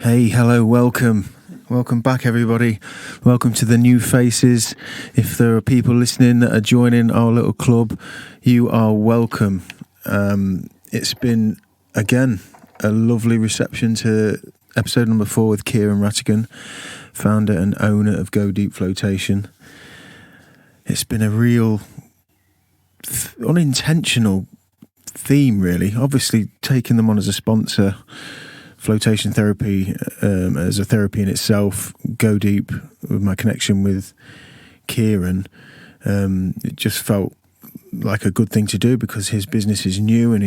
Hey, hello, welcome. Welcome back, everybody. Welcome to the new faces. If there are people listening that are joining our little club, you are welcome. It's been, again, a lovely reception to episode number 4 with Kieran Rattigan, founder and owner of Go Deep Flotation. It's been a real unintentional theme, really. Obviously, taking them on as a sponsor, flotation therapy as a therapy in itself, Go Deep with my connection with Kieran, it just felt like a good thing to do because his business is new and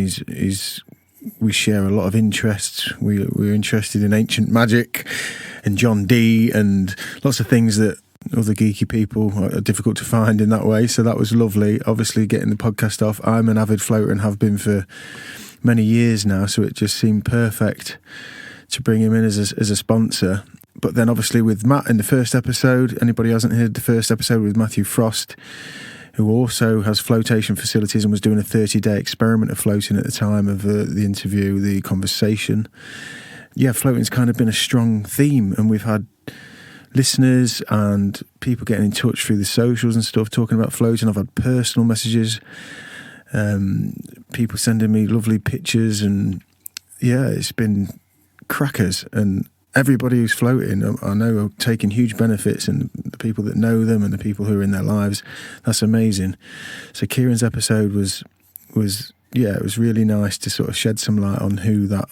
we share a lot of interests. We're interested in ancient magic and John Dee and lots of things that other geeky people are difficult to find in that way. So that was lovely. Obviously, getting the podcast off. I'm an avid floater and have been for many years now, so it just seemed perfect to bring him in as a sponsor. But then obviously with Matt in the first episode, anybody who hasn't heard the first episode with Matthew Frost, who also has flotation facilities and was doing a 30-day experiment of floating at the time of the interview, the conversation. Yeah, floating's kind of been a strong theme, and we've had listeners and people getting in touch through the socials and stuff talking about floating. I've had personal messages, people sending me lovely pictures, and yeah, it's been crackers. And everybody who's floating, I know, are taking huge benefits, and the people that know them and the people who are in their lives, that's amazing. So Kieran's episode was it was really nice to sort of shed some light on who that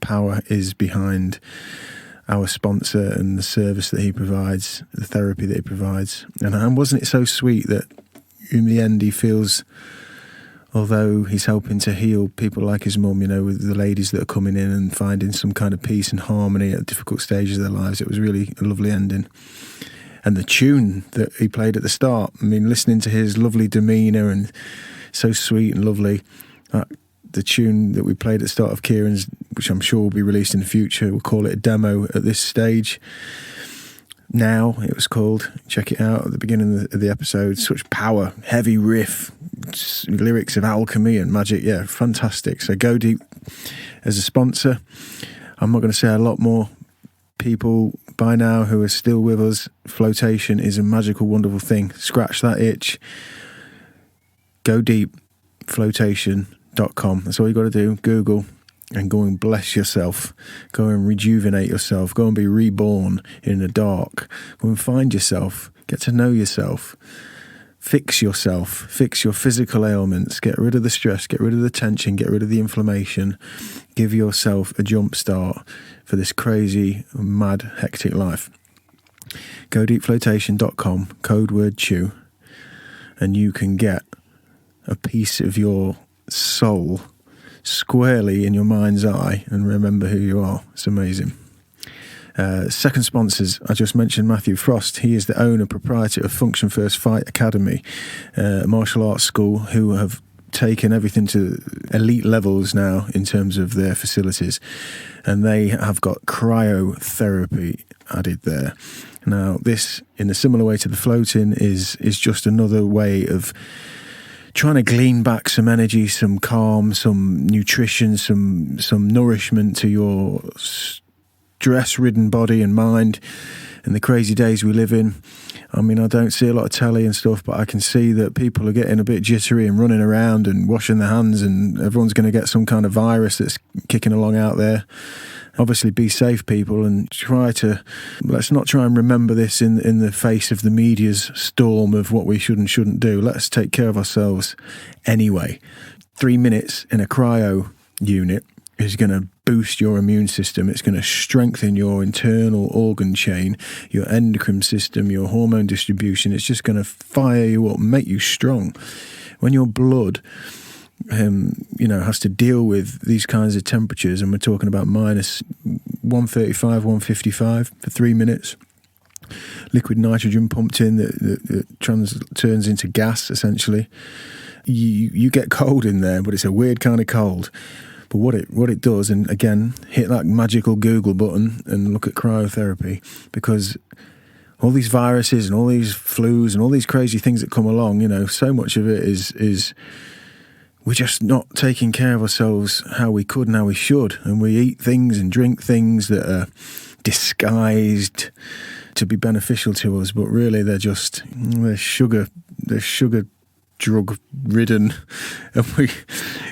power is behind our sponsor and the service that he provides, the therapy that he provides. And wasn't it so sweet that in the end he feels, although he's helping to heal people like his mum, you know, with the ladies that are coming in and finding some kind of peace and harmony at difficult stages of their lives, it was really a lovely ending. And the tune that he played at the start, I mean, listening to his lovely demeanour and so sweet and lovely, the tune that we played at the start of Kieran's, which I'm sure will be released in the future, we'll call it a demo at this stage. Now, it was called. Check it out at the beginning of the episode. Such power, heavy riff, lyrics of alchemy and magic. Yeah, fantastic. So Go Deep as a sponsor. I'm not going to say a lot more. People by now who are still with us, flotation is a magical, wonderful thing. Scratch that itch. Go Deep Flotation.com. That's all you got to do. Google and go and bless yourself. Go and rejuvenate yourself. Go and be reborn in the dark. Go and find yourself. Get to know yourself. Fix yourself. Fix your physical ailments. Get rid of the stress. Get rid of the tension. Get rid of the inflammation. Give yourself a jump start for this crazy, mad, hectic life. GoDeepFlotation.com, code word CHEW, and you can get a piece of your soul squarely in your mind's eye and remember who you are. It's amazing. Second sponsors, I just mentioned Matthew Frost. He is the owner, proprietor of Function First Fight Academy, a martial arts school who have taken everything to elite levels now in terms of their facilities, and they have got cryotherapy added there. Now, this, in a similar way to the floating, is just another way of trying to glean back some energy, some calm, some nutrition, some nourishment to your stress-ridden body and mind in the crazy days we live in. I mean, I don't see a lot of telly and stuff, but I can see that people are getting a bit jittery and running around and washing their hands, and everyone's going to get some kind of virus that's kicking along out there. Obviously, be safe, people, and let's not try and remember this in the face of the media's storm of what we should and shouldn't do. Let's take care of ourselves anyway. 3 minutes in a cryo unit is going to boost your immune system. It's going to strengthen your internal organ chain, your endocrine system, your hormone distribution. It's just going to fire you up, make you strong. When your blood has to deal with these kinds of temperatures, and we're talking about minus 135, 155 for 3 minutes. Liquid nitrogen pumped in that turns into gas, essentially. You get cold in there, but it's a weird kind of cold. But what it does, and again, hit that magical Google button and look at cryotherapy, because all these viruses and all these flus and all these crazy things that come along, so much of it is we're just not taking care of ourselves how we could and how we should. And we eat things and drink things that are disguised to be beneficial to us, but really they're sugar drug ridden, and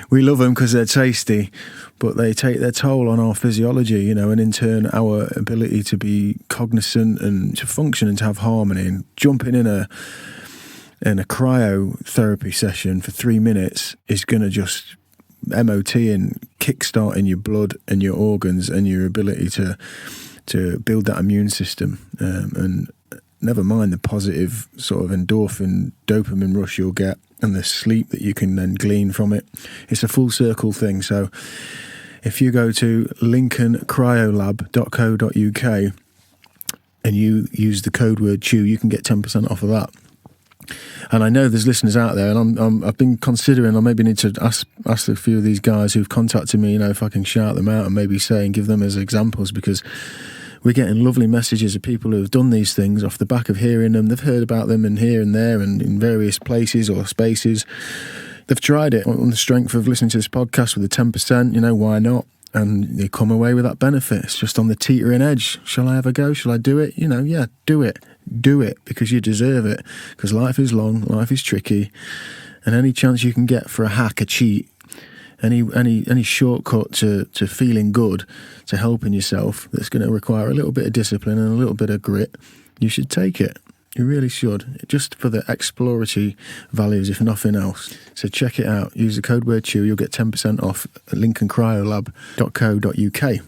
we love them because they're tasty, but they take their toll on our physiology, and in turn our ability to be cognizant and to function and to have harmony. And jumping in a cryotherapy session for 3 minutes is going to just MOT and kickstart in your blood and your organs and your ability to build that immune system, and never mind the positive sort of endorphin, dopamine rush you'll get and the sleep that you can then glean from it. It's a full circle thing. So if you go to lincolncryolab.co.uk and you use the code word CHEW, you can get 10% off of that. And I know there's listeners out there, and I've been considering, I maybe need to ask a few of these guys who've contacted me, if I can shout them out and maybe say and give them as examples, because we're getting lovely messages of people who have done these things off the back of hearing them. They've heard about them in here and there and in various places or spaces. They've tried it on the strength of listening to this podcast with the 10%, why not? And they come away with that benefit. It's just on the teetering edge. Shall I ever go? Shall I do it? Yeah, do it. Do it, because you deserve it. Because life is long, life is tricky, and any chance you can get for a hack, a cheat, any shortcut to feeling good, to helping yourself, that's going to require a little bit of discipline and a little bit of grit, you should take it. You really should, just for the exploratory values, if nothing else. So check it out. Use the code word CHEW. You'll get 10% off at lincolncryolab.co.uk.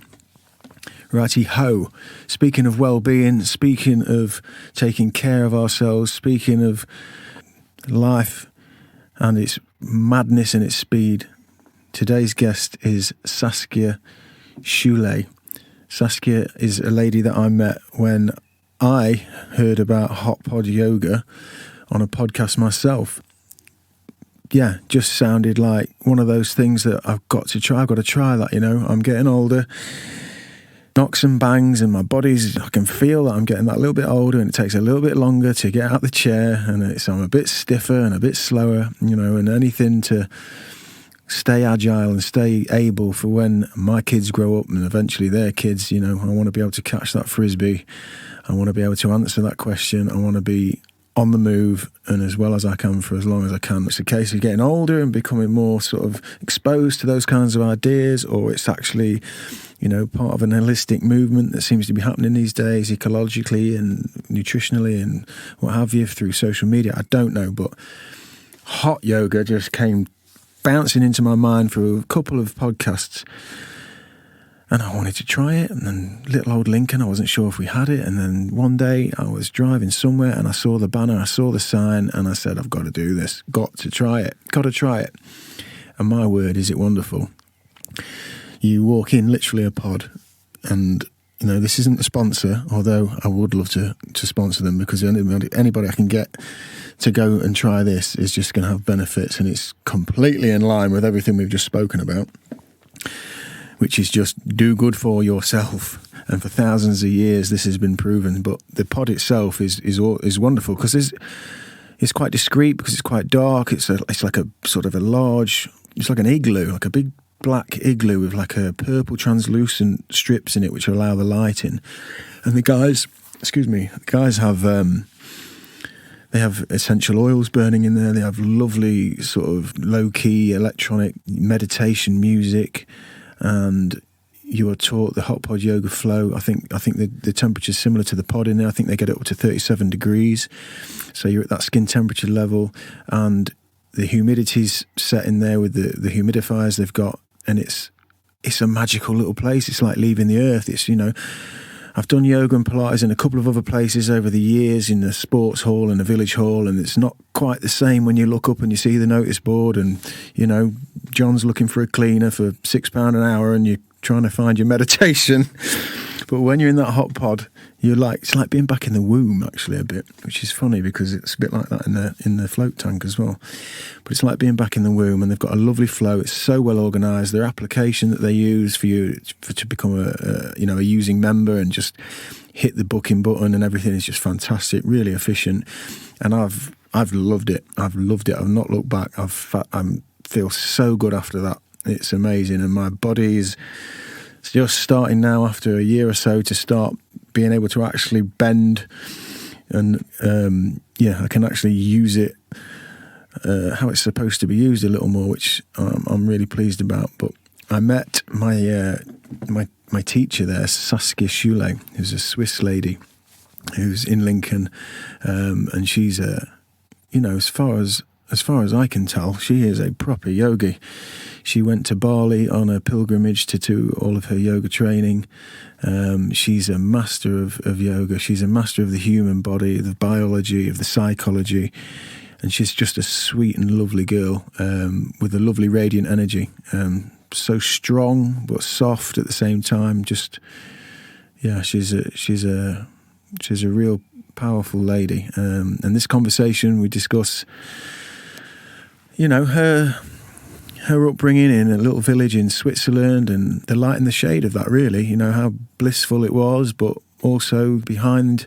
Righty ho. Speaking of well-being, speaking of taking care of ourselves, speaking of life and its madness and its speed, today's guest is Saskia Schuele. Saskia is a lady that I met when I heard about hot pod yoga on a podcast myself. Yeah, just sounded like one of those things that I've got to try. I've got to try that, I'm getting older. Knocks and bangs, and I can feel that I'm getting that little bit older, and it takes a little bit longer to get out the chair, and I'm a bit stiffer and a bit slower, and anything to stay agile and stay able for when my kids grow up and eventually their kids, I want to be able to catch that frisbee. I want to be able to answer that question. I want to be on the move and as well as I can for as long as I can. It's a case of getting older and becoming more sort of exposed to those kinds of ideas, or it's actually part of an holistic movement that seems to be happening these days, ecologically and nutritionally and what have you, through social media. I don't know, but hot yoga just came bouncing into my mind for a couple of podcasts, and I wanted to try it. And then little old Lincoln, I wasn't sure if we had it. And then one day I was driving somewhere and I saw the banner, I saw the sign, and I said, I've got to do this, got to try it. And my word, is it wonderful. You walk in literally a pod, and this isn't a sponsor, although I would love to sponsor them, because anybody I can get to go and try this is just going to have benefits, and it's completely in line with everything we've just spoken about, which is just do good for yourself. And for thousands of years this has been proven. But the pod itself is wonderful, because it's quite discreet, because it's quite dark. It's like a sort of a large, it's like an igloo, like a big black igloo with like a purple translucent strips in it which allow the light in. And the guys have they have essential oils burning in there. They have lovely sort of low-key electronic meditation music, and you are taught the hot pod yoga flow. I think the temperature is similar to the pod in there. I think they get it up to 37 degrees, so you're at that skin temperature level, and the humidity's set in there with the humidifiers they've got. And it's a magical little place. It's like leaving the earth. It's, I've done yoga and Pilates in a couple of other places over the years, in the sports hall and the village hall, and it's not quite the same when you look up and you see the notice board and, John's looking for a cleaner for £6 an hour and you're trying to find your meditation. But when you're in that hot pod, it's like being back in the womb, actually, a bit, which is funny because it's a bit like that in the float tank as well. But it's like being back in the womb, and they've got a lovely flow. It's so well organised. Their application that they use for you to become a using member and just hit the booking button and everything is just fantastic, really efficient. And I've loved it. I've not looked back. I'm feel so good after that. It's amazing. And my body is just starting now, after a year or so, to start being able to actually bend. And I can actually use it how it's supposed to be used a little more, which I'm really pleased about. But I met my teacher there, Saskia Schuele, who's a Swiss lady who's in Lincoln, and she's as far as I can tell, she is a proper yogi. She went to Bali on a pilgrimage to do all of her yoga training. She's a master of yoga. She's a master of the human body, the biology, of the psychology. And she's just a sweet and lovely girl with a lovely radiant energy. So strong but soft at the same time. Just, yeah, she's a real powerful lady. And this conversation, we discuss, her upbringing in a little village in Switzerland and the light and the shade of that, really. How blissful it was, but also behind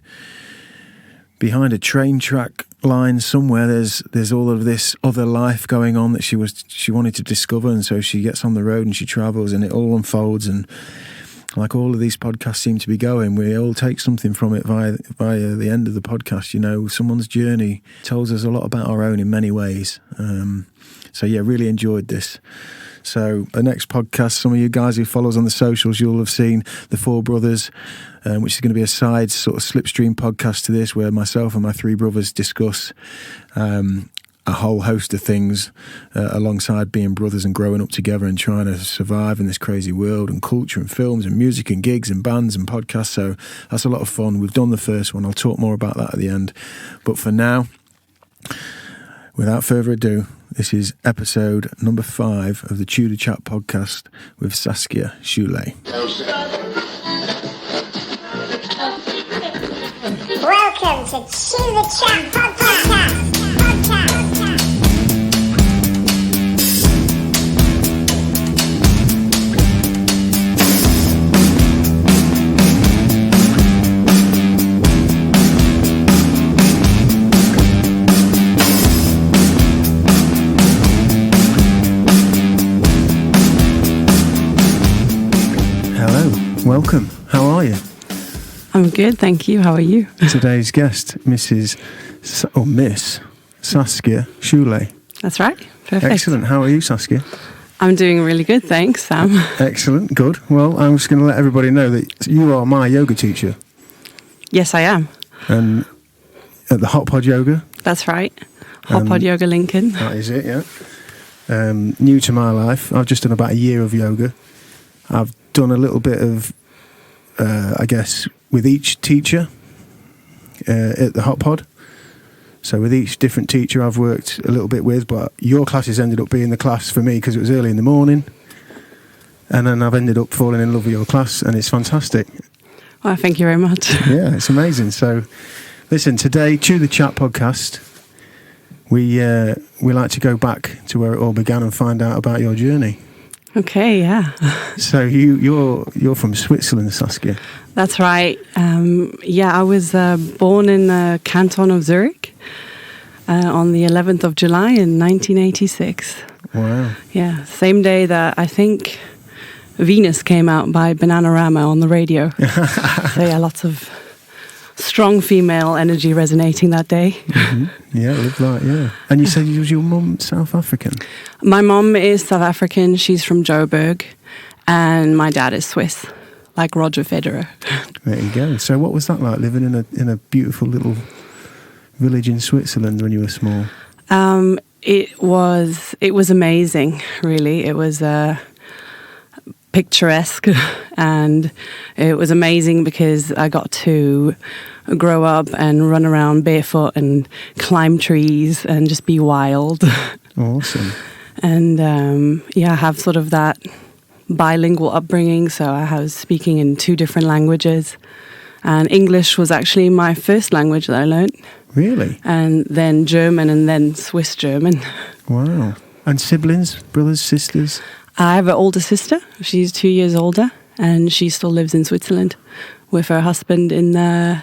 a train track line somewhere there's all of this other life going on that she wanted to discover. And so she gets on the road and she travels, and it all unfolds. And like all of these podcasts seem to be going, we all take something from it via the end of the podcast. Someone's journey tells us a lot about our own in many ways. So yeah, really enjoyed this. So the next podcast, some of you guys who follow us on the socials, you'll have seen The Four Brothers, which is going to be a side sort of slipstream podcast to this, where myself and my three brothers discuss a whole host of things alongside being brothers and growing up together and trying to survive in this crazy world, and culture and films and music and gigs and bands and podcasts. So that's a lot of fun. We've done the first one. I'll talk more about that at the end. But for now, without further ado, this is episode number 5 of the Chew the Chat podcast with Saskia Schuele. Welcome to Chew the Chat podcast. Welcome. How are you? I'm good, thank you. How are you? Today's guest, Miss Saskia Schuele. That's right. Perfect. Excellent. How are you, Saskia? I'm doing really good, thanks, Sam. Excellent. Good. Well, I'm just going to let everybody know that you are my yoga teacher. Yes, I am. And at the Hot Pod Yoga. That's right. Hot Pod Yoga Lincoln. That is it, yeah. New to my life. I've just done about a year of yoga. I've done a little bit of, I guess, with each teacher at the Hot Pod. So with each different teacher I've worked a little bit with, but your classes ended up being the class for me because it was early in the morning. And then I've ended up falling in love with your class, and it's fantastic. Well, thank you very much. Yeah, it's amazing. So listen, today, Chew the Chat podcast, we like to go back to where it all began and find out about your journey. Okay, yeah. So you're from Switzerland, Saskia. That's right. I was born in the canton of Zurich on the 11th of July in 1986. Wow. Yeah, same day that I think Venus came out by Bananarama on the radio. So yeah, lots of strong female energy resonating that day. Mm-hmm. Yeah, it looked like, yeah. And you said was your mum South African? My mum is South African. She's from Joburg. And my dad is Swiss, like Roger Federer. There you go. So what was that like, living in a beautiful little village in Switzerland when you were small? It was amazing, really. It was picturesque, and it was amazing because I got to grow up and run around barefoot and climb trees and just be wild. Awesome. And I have sort of that bilingual upbringing, so I was speaking in 2 different languages, and English was actually my first language that I learned. Really? And then German, and then Swiss German. Wow. And siblings, brothers, sisters? I have an older sister. She's 2 years older, and she still lives in Switzerland with her husband in the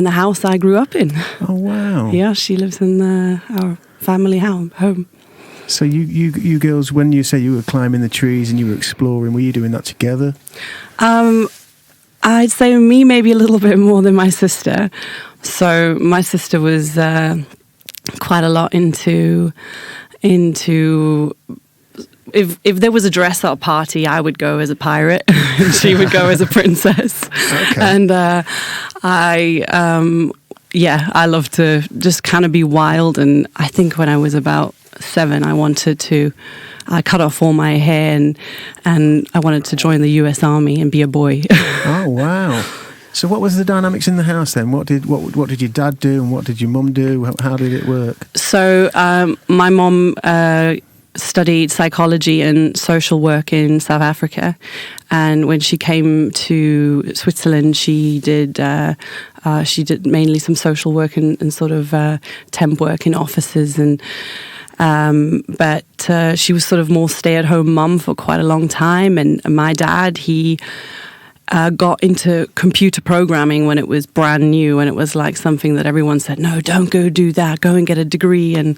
house I grew up in. Oh, wow. Yeah, she lives in our family home. So you girls, when you say you were climbing the trees and you were exploring, were you doing that together? I'd say me maybe a little bit more than my sister. So my sister was quite a lot into if there was a dress up party, I would go as a pirate and she would go as a princess. Okay. And I love to just kind of be wild. And I think when I was about 7, I cut off all my hair and I wanted to join the US Army and be a boy. Oh, wow. So what was the dynamics in the house then? What did your dad do and what did your mum do? How did it work? So my mum studied psychology and social work in South Africa, and when she came to Switzerland, she did mainly some social work and sort of temp work in offices, and but she was sort of more stay-at-home mum for quite a long time. And my dad, he got into computer programming when it was brand new, and it was like something that everyone said, no, don't go do that, go and get a degree. And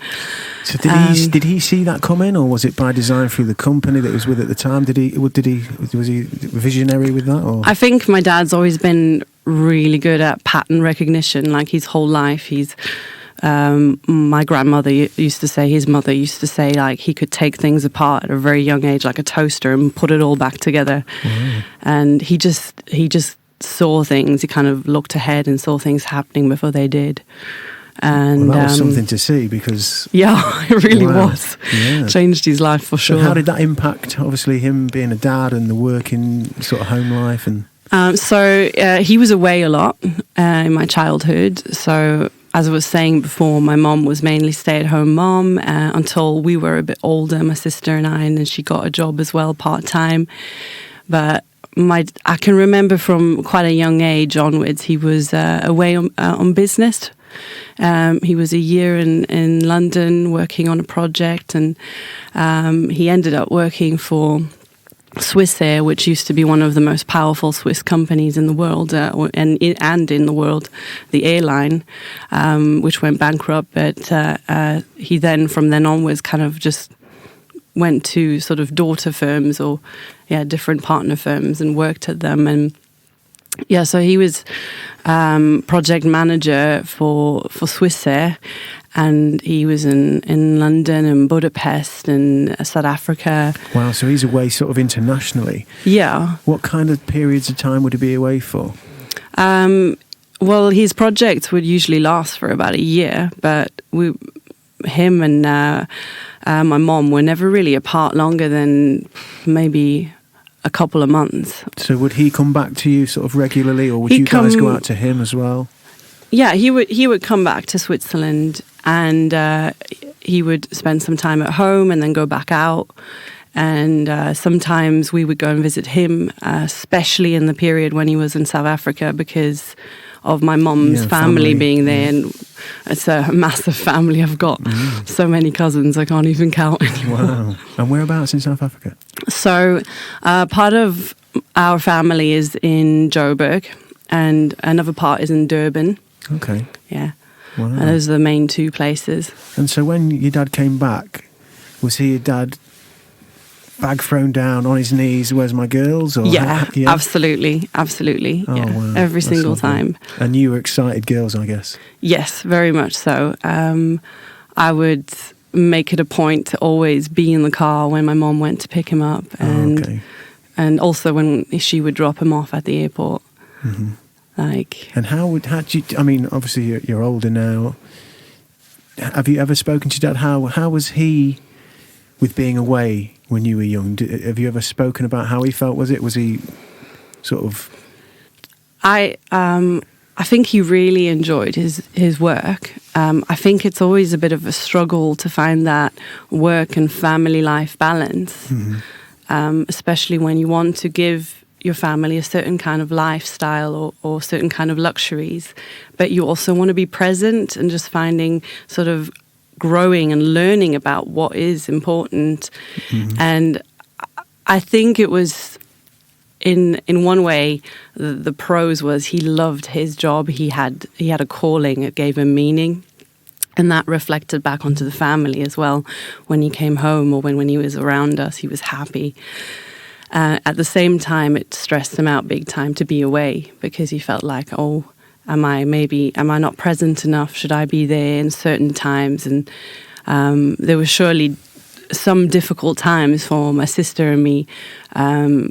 so did he see that coming, or was it by design through the company that he was with at the time? Was he visionary with that? Or? I think my dad's always been really good at pattern recognition, like his whole life. My grandmother used to say, his mother used to say, like, he could take things apart at a very young age, like a toaster, and put it all back together. Mm. And he just saw things. He kind of looked ahead and saw things happening before they did. And that was something to see, because it really was. Yeah. Changed his life for sure. So how did that impact, obviously, him being a dad and the working sort of home life? And he was away a lot in my childhood. So as I was saying before, my mom was mainly stay-at-home mom until we were a bit older, my sister and I, and then she got a job as well, part-time. But I can remember from quite a young age onwards, he was away on business. He was a year in London working on a project, and he ended up working for Swissair, which used to be one of the most powerful Swiss companies in the world, and in the world, the airline, which went bankrupt. But he then, from then onwards, kind of just went to sort of daughter firms or different partner firms and worked at them. And so he was project manager for Swissair. And he was in London and Budapest and South Africa. Wow, so he's away sort of internationally. Yeah. What kind of periods of time would he be away for? Well, his projects would usually last for about a year, but him and my mom were never really apart longer than maybe a couple of months. So would he come back to you sort of regularly, or would you guys go out to him as well? Yeah, he would come back to Switzerland, and he would spend some time at home and then go back out. And sometimes we would go and visit him, especially in the period when he was in South Africa, because of my mom's family being there. And it's a massive family. I've got so many cousins, I can't even count anymore. Wow. And whereabouts in South Africa? So part of our family is in Joburg, and another part is in Durban. Okay. Yeah. Wow. And those are the main two places. And so when your dad came back, was he a dad, bag thrown down on his knees, where's my girls? Or absolutely. Oh, yeah. Wow. Every That's single lovely. time. And you were excited girls, I guess? Yes, very much so. I would make it a point to always be in the car when my mom went to pick him up, and also when she would drop him off at the airport. Mm-hmm. And how did you? I mean, obviously you're older now. Have you ever spoken to Dad? How was he with being away when you were young? Have you ever spoken about how he felt? Was he sort of? I think he really enjoyed his work. I think it's always a bit of a struggle to find that work and family life balance, especially when you want to give your family a certain kind of lifestyle or certain kind of luxuries, but you also want to be present and just finding sort of growing and learning about what is important. And I think it was in one way the pros was he loved his job. He had a calling. It gave him meaning. And that reflected back onto the family as well. When he came home or when he was around us, he was happy. At the same time, it stressed him out big time to be away, because he felt like, oh, am I not present enough? Should I be there in certain times? And there was surely some difficult times for my sister and me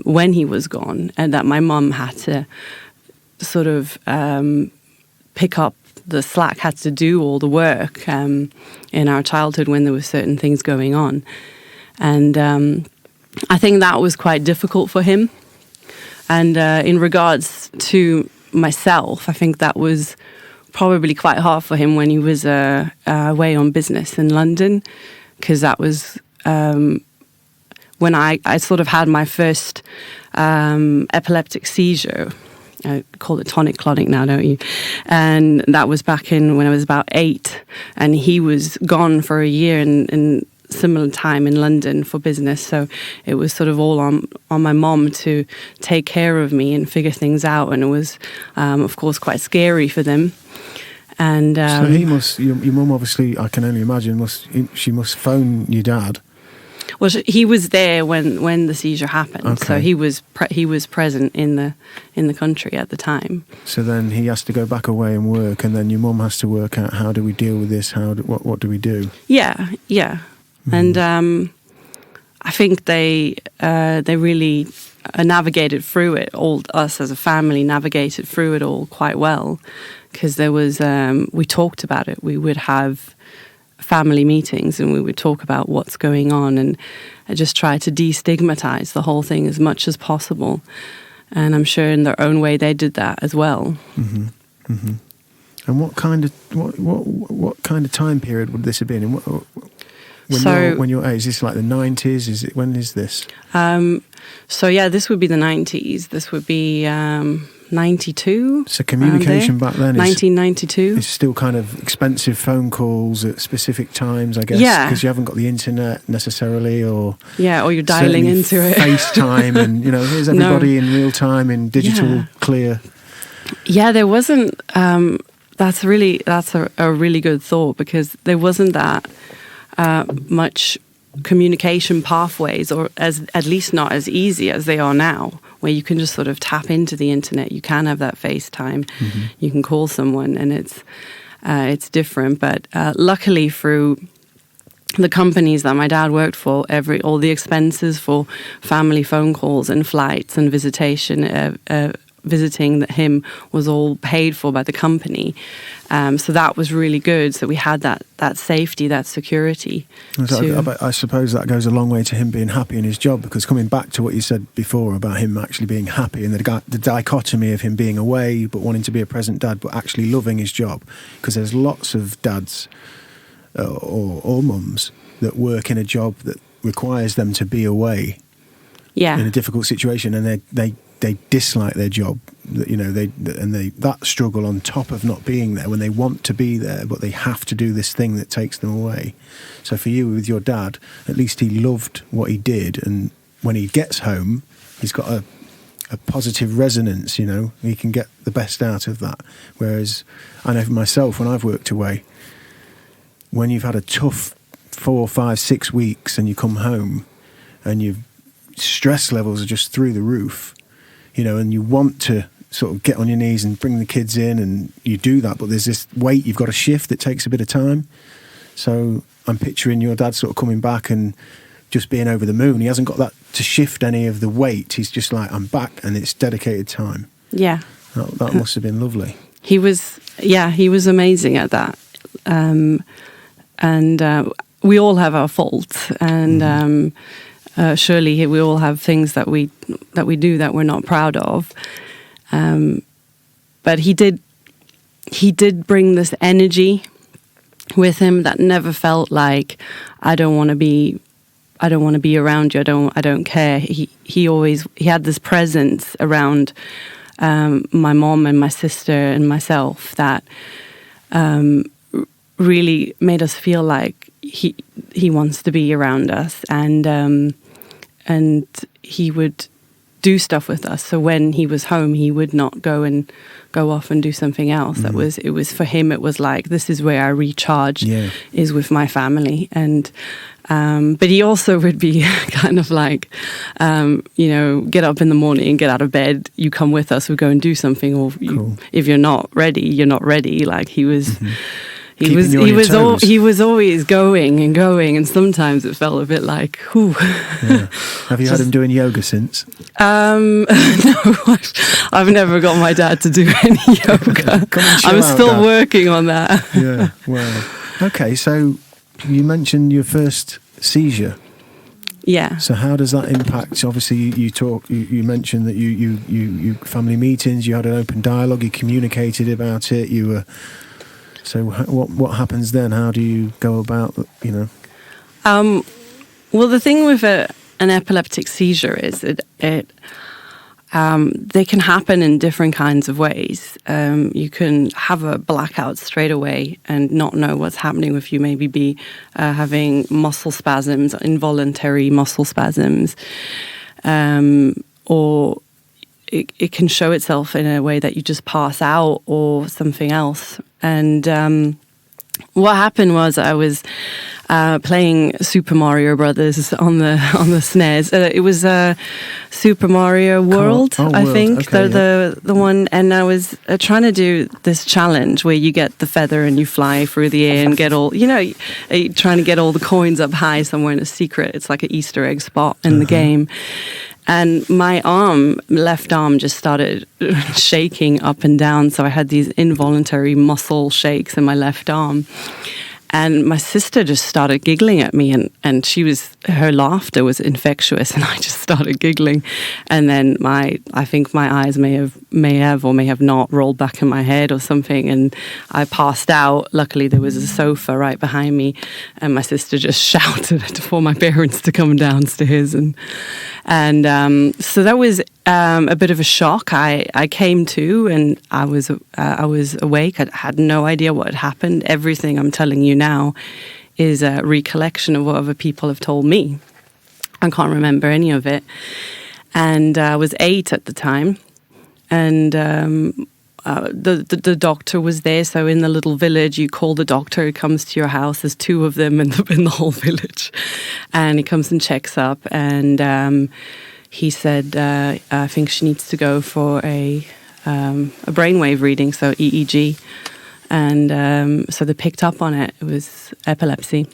when he was gone, and that my mum had to sort of pick up the slack, had to do all the work in our childhood when there were certain things going on. And I think that was quite difficult for him. And in regards to myself, I think that was probably quite hard for him when he was away on business in London, because that was when I sort of had my first epileptic seizure. I call it tonic-clonic now, don't you? And that was back when I was about 8, and he was gone for a year in similar time in London for business. So it was sort of all on my mom to take care of me and figure things out, and it was, of course, quite scary for them. And so he must. Your mum, obviously, I can only imagine. She must phone your dad. Well, he was there when the seizure happened, okay. So he was present in the country at the time. So then he has to go back away and work, and then your mum has to work out, how do we deal with this? What do we do? Yeah. And I think they really navigated through it. All us as a family navigated through it all quite well, because there was we talked about it. We would have family meetings and we would talk about what's going on, and I just try to destigmatize the whole thing as much as possible. And I'm sure in their own way they did that as well. Mm-hmm. Mm-hmm. And what kind of time period would this have been? When you're 8, is this like the 90s? When is this? So yeah, this would be the 90s. This would be 92. So communication back then 1992. It's still kind of expensive phone calls at specific times, I guess. Yeah. Because you haven't got the internet necessarily, or you're dialing into it. FaceTime, and here's everybody in real time in digital clear. Yeah, there wasn't. That's a really good thought, because there wasn't that much communication pathways, or at least not as easy as they are now, where you can just sort of tap into the internet. You can have that FaceTime, you can call someone, and it's different. But luckily, through the companies that my dad worked for, all the expenses for family phone calls and flights and visiting him was all paid for by the company. So that was really good. So we had that safety, that security. I suppose that goes a long way to him being happy in his job, because coming back to what you said before about him actually being happy, and the dichotomy of him being away but wanting to be a present dad but actually loving his job, because there's lots of dads or mums that work in a job that requires them to be away in a difficult situation, and they dislike their job, that struggle on top of not being there when they want to be there, but they have to do this thing that takes them away. So for you, with your dad, at least he loved what he did, and when he gets home, he's got a positive resonance. He can get the best out of that. Whereas I know for myself, when I've worked away, when you've had a tough 4, 5, 6 weeks and you come home and your stress levels are just through the roof, and you want to sort of get on your knees and bring the kids in, and you do that, but there's this weight you've got to shift that takes a bit of time. So I'm picturing your dad sort of coming back and just being over the moon. He hasn't got that to shift any of the weight. He's just like, I'm back, and it's dedicated time. Yeah. That must have been lovely. He was amazing at that. And we all have our faults, and surely we all have things that we do that we're not proud of. But he did bring this energy with him that never felt like, I don't want to be around you. I don't care. He had this presence around my mom and my sister and myself that really made us feel like he wants to be around us, and he would do stuff with us. So when he was home, he would not go off and do something else. It was for him, it was like, this is where I recharge, is with my family. And but he also would be kind of like, get up in the morning and get out of bed. You come with us, we'll go and do something. Or if you're not ready, you're not ready. Like he was... He was always going, and sometimes it felt a bit like, whew. Yeah. Have you had him doing yoga since? No, I've never got my dad to do any yoga. I'm still working on that. Yeah, wow. Okay, so you mentioned your first seizure. Yeah. So how does that impact? Obviously, you mentioned that you family meetings, you had an open dialogue, you communicated about it, you were... So what happens then? How do you go about, Well, the thing with an epileptic seizure is they can happen in different kinds of ways. You can have a blackout straight away and not know what's happening with you. Maybe be having muscle spasms, involuntary muscle spasms, or it can show itself in a way that you just pass out or something else. And what happened was I was playing Super Mario Brothers on the SNES. It was Super Mario World, I think, okay, the one. And I was trying to do this challenge where you get the feather and you fly through the air and get all, trying to get all the coins up high somewhere in a secret. It's like an Easter egg spot in the game. And my left arm just started shaking up and down. So I had these involuntary muscle shakes in my left arm. And my sister just started giggling at me, and her laughter was infectious, and I just started giggling. And then I think my eyes may have or may have not rolled back in my head or something, and I passed out. Luckily, there was a sofa right behind me, and my sister just shouted for my parents to come downstairs, and so that was a bit of a shock. I came to, and I was awake. I had no idea what had happened. Everything I'm telling you now is a recollection of what other people have told me. I can't remember any of it. And I was 8 at the time, and the doctor was there. So in the little village, you call the doctor. He comes to your house. There's 2 of them in the whole village, and he comes and checks up. And he said, I think she needs to go for a brainwave reading, so EEG. And so they picked up on it. It was epilepsy.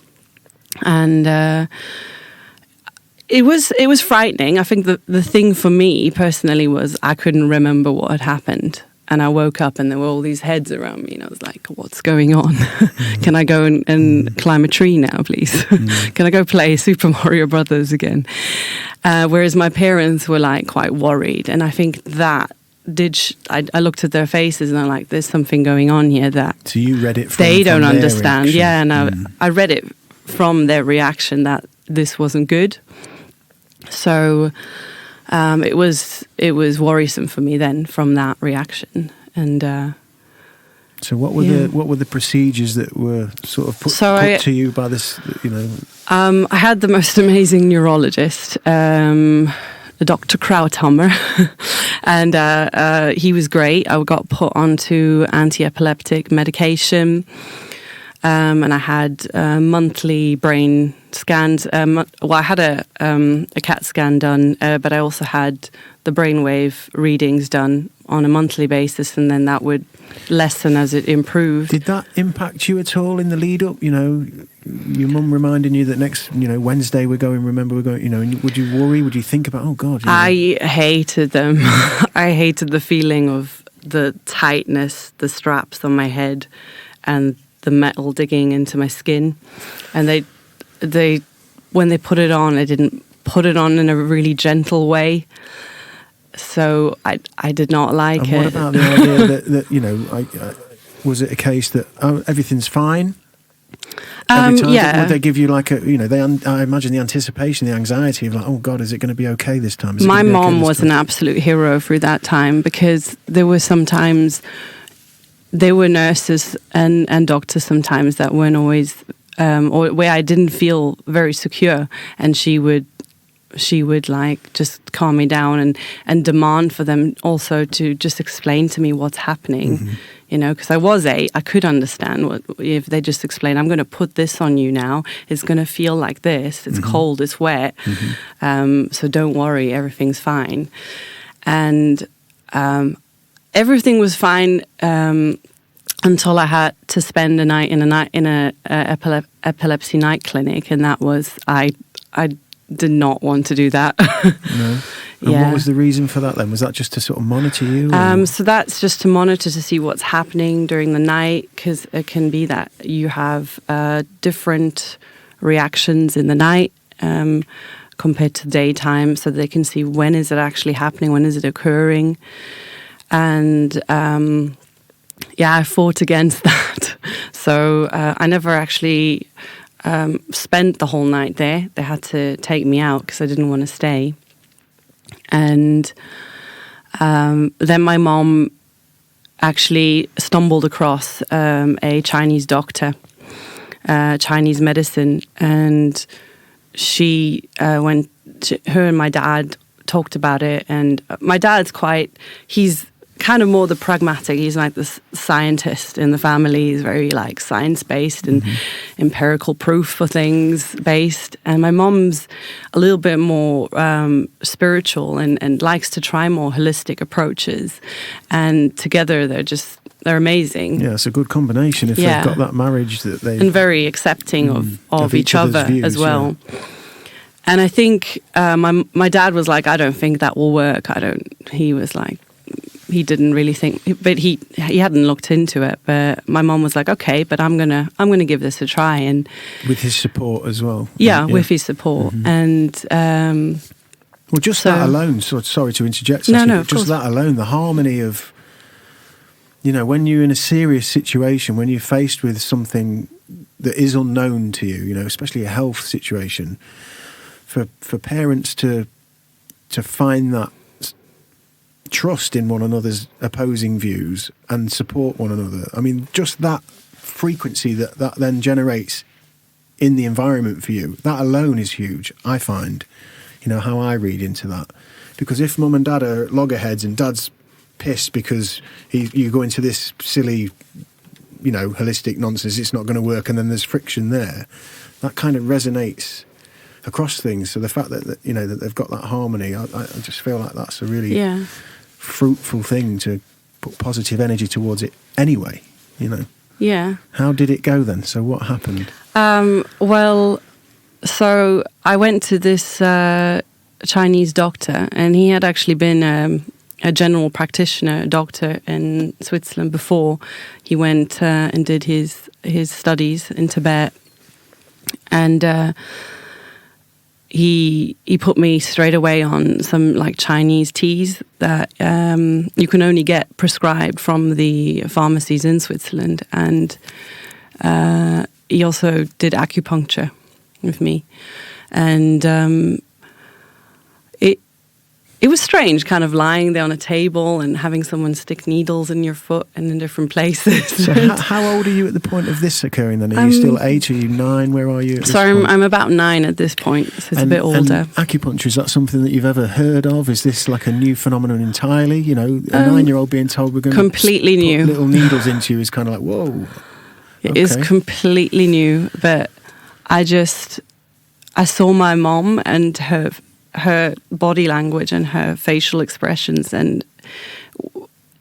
And it was frightening. I think the thing for me personally was I couldn't remember what had happened. And I woke up and there were all these heads around me, and I was like, what's going on? Can I go and climb a tree now, please? Can I go play Super Mario Brothers again? Whereas my parents were like quite worried. And I think that I looked at their faces and I'm like, there's something going on here that so you read it from they don't understand. Reaction. Yeah, and I read it from their reaction that this wasn't good. So it was worrisome for me then from that reaction. And so what were the procedures that were sort of put to you by this? I had the most amazing neurologist. Dr. Krauthammer, and he was great. I got put onto anti-epileptic medication, and I had monthly brain scans. I had a CAT scan done, but I also had the brainwave readings done on a monthly basis, and then that would lessen as it improved. Did that impact you at all in the lead up? Your mum reminding you that next, Wednesday we're going, would you worry? Would you think about, oh God? I hated them. I hated the feeling of the tightness, the straps on my head and the metal digging into my skin. And they when they put it on, they didn't put it on in a really gentle way. So I did not like it. And what about the idea that was it a case that everything's fine? Every time, yeah. Would they give you like I imagine the anticipation, the anxiety of like, oh God, is it going to be okay this time? My mom was an absolute hero through that time, because there were sometimes, there were nurses and doctors sometimes that weren't always, or where I didn't feel very secure, and she would she would like just calm me down and demand for them also to just explain to me what's happening. You know, because I could understand what if they just explain, I'm going to put this on you now. It's going to feel like this. It's cold. It's wet. So don't worry, everything's fine. And everything was fine until I had to spend a night in a epilepsy night clinic, and that was I did not want to do that. No. And what was the reason for that then? Was that just to sort of monitor you? So that's just to monitor to see what's happening during the night, because it can be that you have different reactions in the night compared to daytime, so they can see when is it actually happening, when is it occurring. And I fought against that. So I never actually spent the whole night there. They had to take me out because I didn't want to stay. And then my mom actually stumbled across a Chinese doctor, Chinese medicine, and she her and my dad talked about it. And my dad's he's kind of more the pragmatic. He's like the scientist in the family. He's very like science-based and empirical proof for things based. And my mom's a little bit more spiritual and likes to try more holistic approaches. And together they're amazing. Yeah, it's a good combination if they've got that marriage that they... And very accepting of each other views, as well. Yeah. And I think my dad was like, I don't think that will work. He was like, he didn't really think, but he hadn't looked into it. But my mom was like, okay, but I'm gonna give this a try. And with his support as well. Yeah, with his support. And well, just that alone. Sorry to interject, Saskia, no, but just that alone, the harmony of, you know, when you're in a serious situation, when you're faced with something that is unknown to you, you know, especially a health situation, for parents to find that trust in one another's opposing views and support one another. I mean, just that frequency that then generates in the environment for you, that alone is huge, I find. You know, how I read into that. Because if mum and dad are loggerheads and dad's pissed because you go into this silly, you know, holistic nonsense, it's not going to work, and then there's friction there, that kind of resonates across things. So the fact that you know, that they've got that harmony, I just feel like that's a really fruitful thing to put positive energy towards it anyway, you know. Yeah. How did it go then? So what happened? Well, so I went to this Chinese doctor, and he had actually been a general practitioner, a doctor in Switzerland before. He went and did his studies in Tibet, and he put me straight away on some like Chinese teas that you can only get prescribed from the pharmacies in Switzerland. And he also did acupuncture with me. And it was strange, kind of lying there on a table and having someone stick needles in your foot and in different places. So how old are you at the point of this occurring then? Are you still 8? Are you 9? Where are you at this point? I'm about 9 at this point, so it's a bit older. And acupuncture, is that something that you've ever heard of? Is this like a new phenomenon entirely? You know, a 9-year-old being told we're going completely to put new little needles into you is kind of like, whoa. It is completely new, but I saw my mom and her body language and her facial expressions, and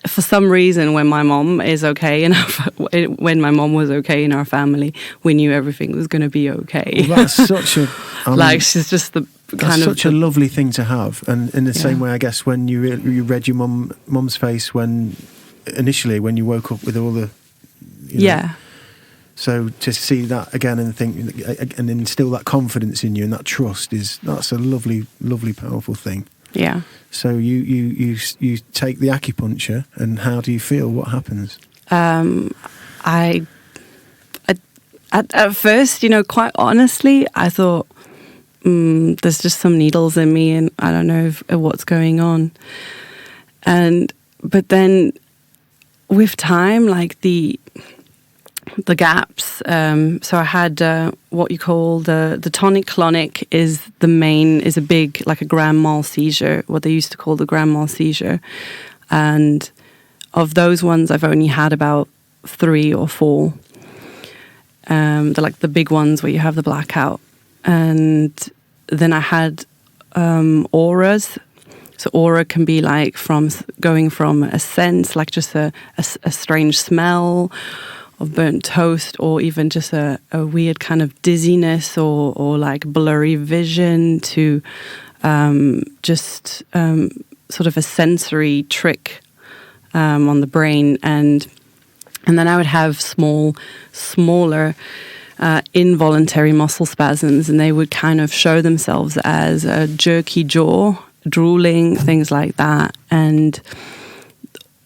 for some reason when my mom is okay when my mom was okay in our family, we knew everything was going to be okay. Well, that's such a like she's just the kind of such a lovely thing to have. And in the same way, I guess, when you read your mum's face when you woke up with all the so to see that again and think and instill that confidence in you and that trust that's a lovely, lovely, powerful thing. Yeah. So you take the acupuncture, and how do you feel? What happens? I at first, you know, quite honestly, I thought there's just some needles in me, and I don't know what's going on. But then with time, like the gaps. So I had what you call the tonic-clonic is a big, like a grand mal seizure, what they used to call the grand mal seizure. And of those ones, I've only had about 3 or 4. They're like the big ones where you have the blackout. And then I had auras. So aura can be like going from a sense, like just a strange smell of burnt toast, or even just a weird kind of dizziness or like blurry vision, to just sort of a sensory trick on the brain. And then I would have smaller involuntary muscle spasms, and they would kind of show themselves as a jerky jaw, drooling, things like that. And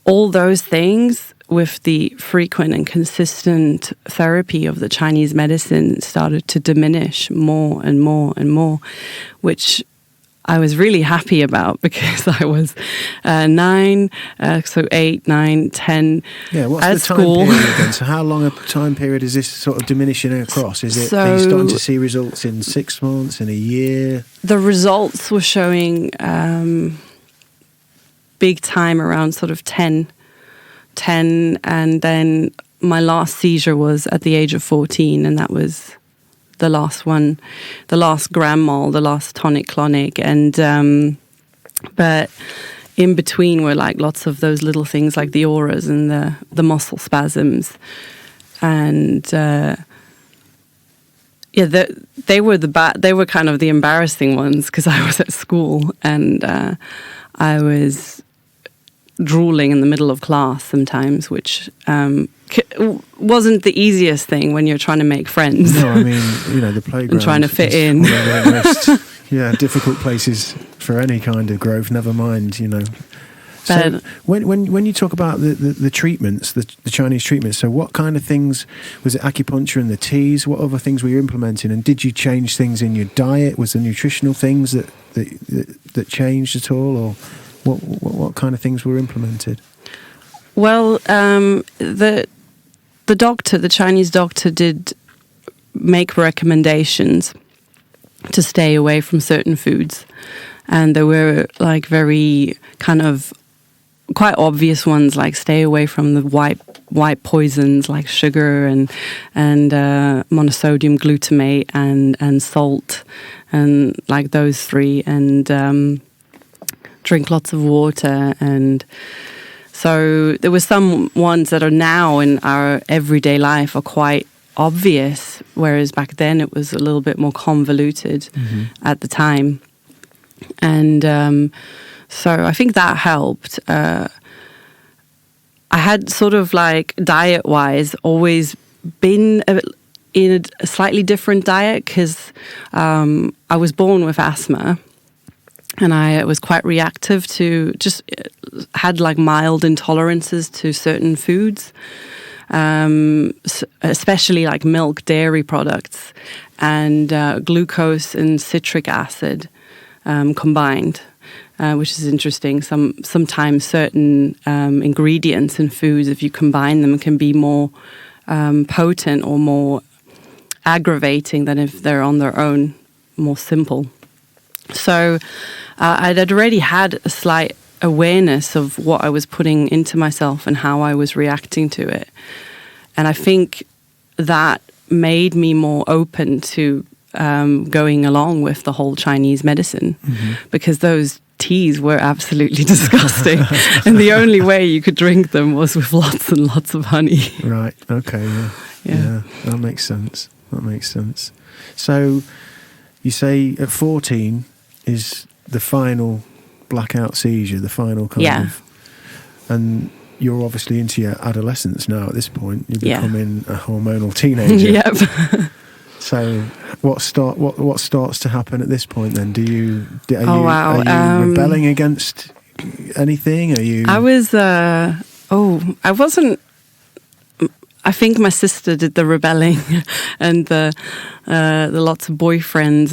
all those things, with the frequent and consistent therapy of the Chinese medicine, started to diminish more and more and more, which I was really happy about, because I was 9, so 8, 9, 10 what's at the school. time period then? So how long a time period is this sort of diminishing across? Are you starting to see results in 6 months, in a year? The results were showing big time around sort of 10, and then my last seizure was at the age of 14, and that was the last one, the last grand mal, the last tonic-clonic. And but in between were like lots of those little things like the auras and the muscle spasms. And they were kind of the embarrassing ones, because I was at school and I was drooling in the middle of class sometimes, which wasn't the easiest thing when you're trying to make friends. No, I mean, the playground and trying to fit in. Difficult places for any kind of growth, never mind, But So when you talk about the treatments, the Chinese treatments, so what kind of things, was it acupuncture and the teas? What other things were you implementing? And did you change things in your diet? Was there nutritional things that changed at all? Or what kind of things were implemented? Well, the Chinese doctor did make recommendations to stay away from certain foods. And there were like very kind of quite obvious ones, like stay away from the white poisons like sugar and monosodium glutamate and salt, and like those 3, and drink lots of water. And so there were some ones that are now in our everyday life are quite obvious, whereas back then it was a little bit more convoluted at the time. And so I think that helped. I had sort of like diet-wise always been in a slightly different diet, because I was born with asthma. And I was quite reactive to, just had like mild intolerances to certain foods, especially like milk, dairy products, and glucose and citric acid combined, which is interesting. Sometimes certain ingredients in foods, if you combine them, can be more potent or more aggravating than if they're on their own, more simple. So I'd already had a slight awareness of what I was putting into myself and how I was reacting to it. And I think that made me more open to going along with the whole Chinese medicine, because those teas were absolutely disgusting. And the only way you could drink them was with lots and lots of honey. Right, okay, yeah. That makes sense. So you say at 14 is the final blackout seizure, the final kind of... And you're obviously into your adolescence now at this point. You're becoming a hormonal teenager. Yep. So what starts to happen at this point then? Are you rebelling against anything? Are you... I wasn't... I think my sister did the rebelling and the lots of boyfriends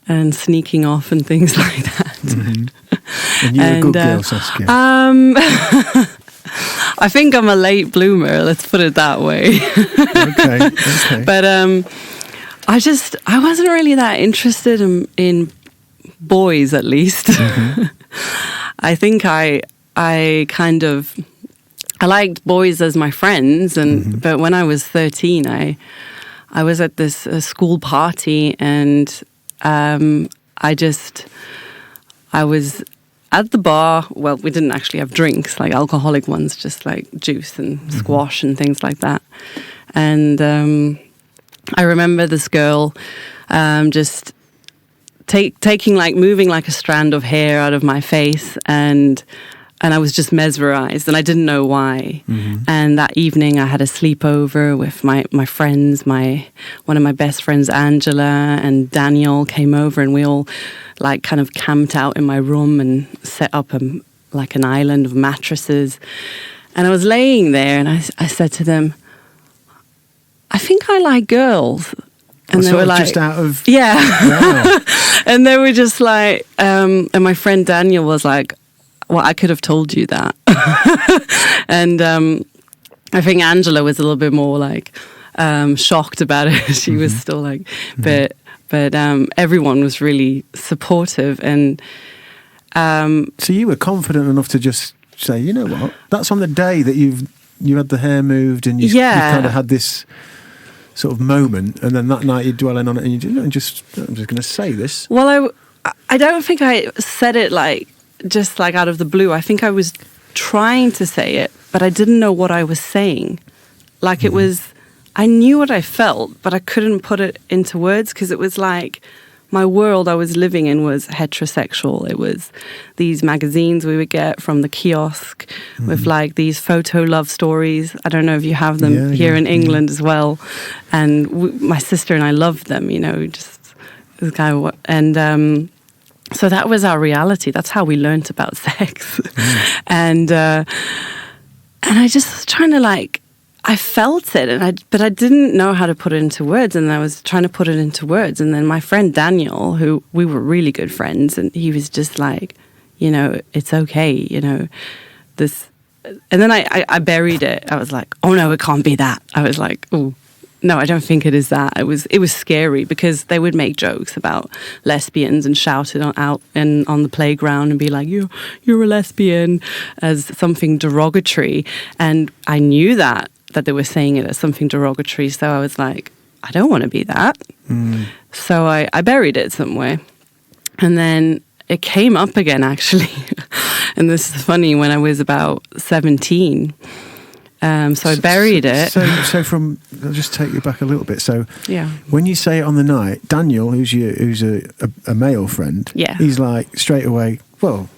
and sneaking off and things like that. And you're a good girl, Saskia. I think I'm a late bloomer. Let's put it that way. Okay. But I wasn't really that interested in boys, at least. I think I liked boys as my friends, but when I was 13, I was at this school party, and I was at the bar. Well, we didn't actually have drinks, like alcoholic ones, just like juice and squash and things like that. And I remember this girl just moving like a strand of hair out of my face, and I was just mesmerized, and I didn't know why. And that evening I had a sleepover with my friends. One of my best friends, Angela, and Daniel came over, and we all like kind of camped out in my room and set up like an island of mattresses. And I was laying there, and I said to them, I think I like girls. And they were like, just out of... Yeah. Wow. And they were just like, and my friend Daniel was like, well, I could have told you that. And I think Angela was a little bit more like shocked about it. She was still like, but everyone was really supportive. And so you were confident enough to just say, you know what, that's on the day that you had the hair moved, and you kind of had this sort of moment, and then that night you're dwelling on it, and I'm just going to say this. Well, I don't think I said it like just like out of the blue. I think I was trying to say it, but I didn't know what I was saying. Like it was, I knew what I felt, but I couldn't put it into words, because it was like my world I was living in was heterosexual. It was these magazines we would get from the kiosk with like these photo love stories. I don't know if you have them here in England as well. And my sister and I loved them, just this guy. And so that was our reality. That's how we learnt about sex. And I just was trying to like, I felt it, but I didn't know how to put it into words, and I was trying to put it into words. And then my friend Daniel, who we were really good friends, and he was just like, it's okay, this. And then I buried it. I was like, oh no, it can't be that. I was like, oh no, I don't think it is that. It was scary, because they would make jokes about lesbians and shout it out on the playground and be like, you're a lesbian, as something derogatory. And I knew that they were saying it as something derogatory. So I was like, I don't want to be that. So I buried it somewhere. And then it came up again, actually. And this is funny, when I was about 17. So I buried it. So I'll just take you back a little bit. So yeah, when you say it on the night, Daniel, who's a male friend, he's like straight away, well,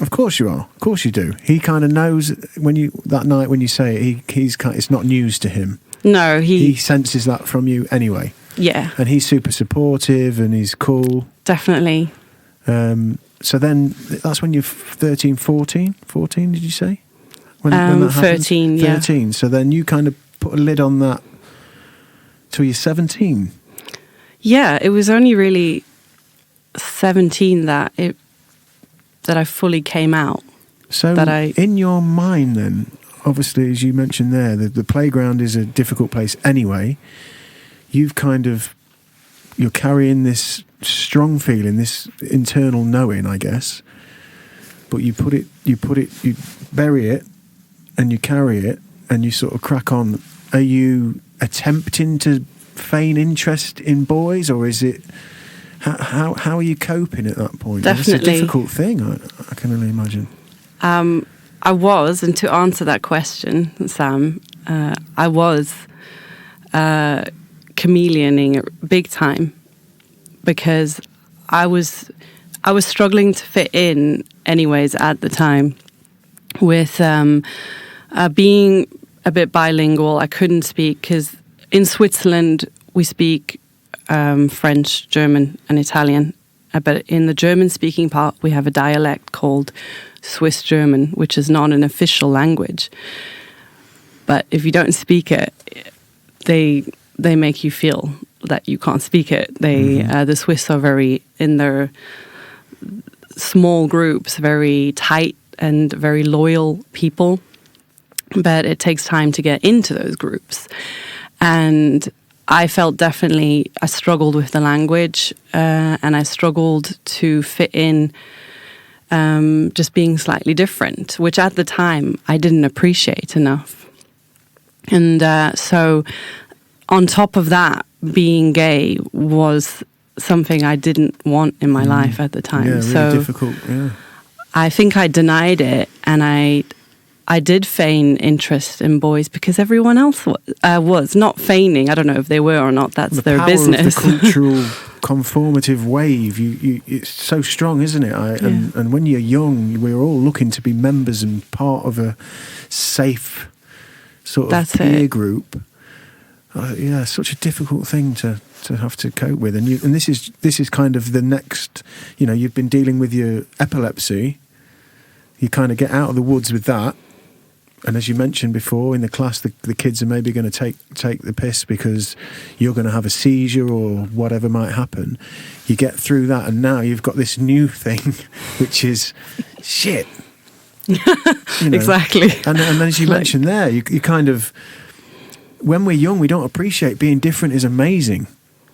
of course you are. Of course you do. He kind of knows that night when you say it, it's not news to him. No, he senses that from you anyway. Yeah. And he's super supportive, and he's cool. Definitely. So then that's when you're 13, 14, did you say? When that 13, yeah. 13. So then you kind of put a lid on that till you're 17. Yeah, it was only really 17 that I fully came out. So in your mind then, obviously, as you mentioned there, the playground is a difficult place anyway. You're carrying this strong feeling, this internal knowing, I guess. But you bury it, and you carry it, and you sort of crack on. Are you attempting to feign interest in boys, or is it... How are you coping at that point? Definitely. It's a difficult thing, I can only imagine. I was, and to answer that question, Sam, I was chameleoning big time, because I was struggling to fit in anyways at the time with being a bit bilingual. I couldn't speak, because in Switzerland we speak French, German and Italian. But in the German-speaking part, we have a dialect called Swiss German, which is not an official language. But if you don't speak it, they make you feel that you can't speak it. The Swiss are very, in their small groups, very tight and very loyal people. but it takes time to get into those groups. And I felt definitely I struggled with the language, and I struggled to fit in, just being slightly different, which at the time I didn't appreciate enough. And so on top of that, being gay was something I didn't want in my life at the time. Yeah, really so difficult, yeah. I think I denied it, and I did feign interest in boys because everyone else was not feigning. I don't know if they were or not. That's their business. The power of the cultural conformative wave, it's so strong, isn't it? And when you're young, we're all looking to be members and part of a safe sort of peer group. Yeah, such a difficult thing to have to cope with. And this is kind of the next. You've been dealing with your epilepsy. You kind of get out of the woods with that. And as you mentioned before in the class, the kids are maybe going to take the piss because you're going to have a seizure or whatever might happen. You get through that, and now you've got this new thing, which is shit. Exactly. And as you mentioned there, you kind of, when we're young, we don't appreciate being different is amazing,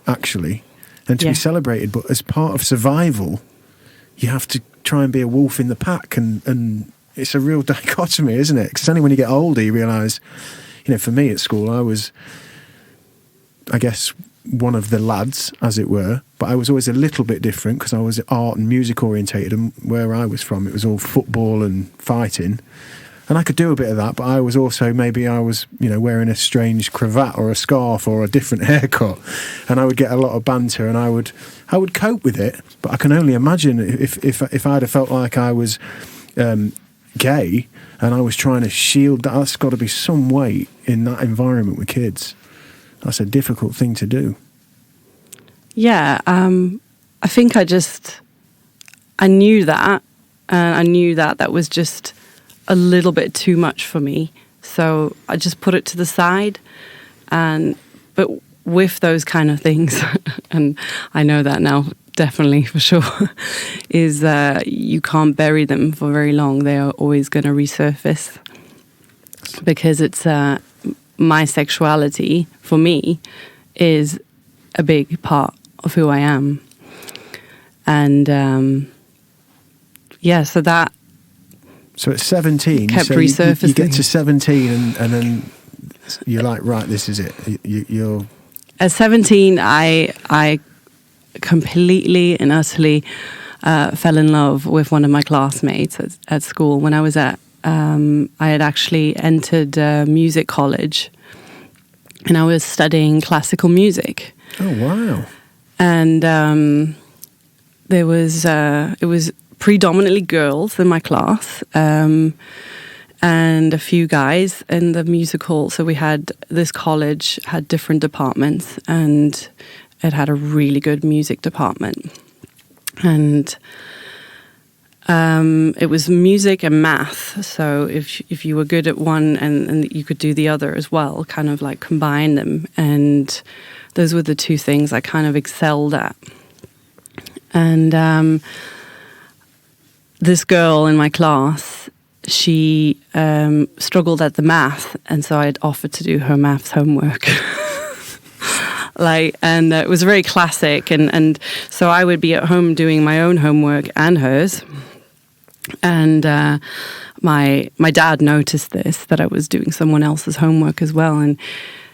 actually, and to be celebrated. But as part of survival, you have to try and be a wolf in the pack, and it's a real dichotomy, isn't it? Because only when you get older you realise, for me at school, I was, I guess, one of the lads, as it were, but I was always a little bit different because I was art and music orientated, and where I was from, it was all football and fighting. And I could do a bit of that, but I was also, maybe I was, wearing a strange cravat or a scarf or a different haircut, and I would get a lot of banter, and I would cope with it. But I can only imagine if I'd have felt like I was gay and I was trying to shield that, that's got to be some weight in that environment with kids. That's a difficult thing to do. Yeah, I think I knew that, and I knew that was just a little bit too much for me. So I just put it to the side. But with those kind of things, and I know that now definitely for sure, is you can't bury them for very long. They are always going to resurface, because it's my sexuality for me is a big part of who I am. And so that. So at 17, kept resurfacing. You get to 17 and then you're like, right, this is it. You're. At 17, I completely and utterly fell in love with one of my classmates at school. When I was I had actually entered music college, and I was studying classical music. Oh, wow. And it was predominantly girls in my class, and a few guys in the musical. So this college had different departments, and it had a really good music department. And it was music and math. So if you were good at one and you could do the other as well, kind of like combine them. And those were the two things I kind of excelled at. And this girl in my class, she struggled at the math, and so I'd offered to do her maths homework. And it was very classic, and so I would be at home doing my own homework and hers. And my dad noticed this, that I was doing someone else's homework as well, and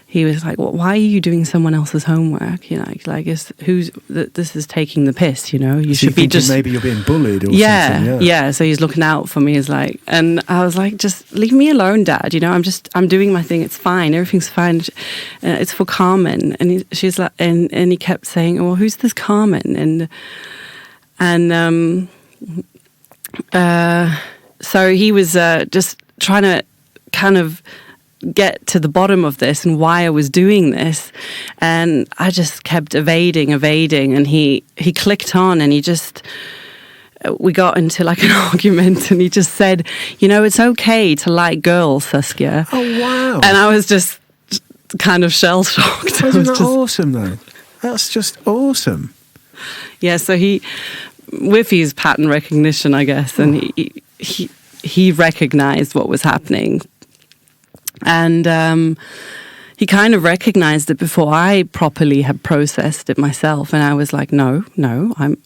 he was like, "Well, why are you doing someone else's homework? This is taking the piss. You should be just maybe you're being bullied or something." Yeah. So he's looking out for me. And I was like, "Just leave me alone, Dad. I'm doing my thing. It's fine. Everything's fine. It's for Carmen." And she's like, and he kept saying, "Oh, who's this Carmen?" So he was just trying to kind of get to the bottom of this and why I was doing this, and I just kept evading, and he clicked on, and we got into like an argument, and he just said, "It's okay to like girls, Saskia." Oh, wow. And I was just kind of shell-shocked. Isn't that awesome though? That's just awesome. Yeah, so he, with his pattern recognition, I guess, and he recognized what was happening. And he kind of recognized it before I properly had processed it myself, and I was like, no, I'm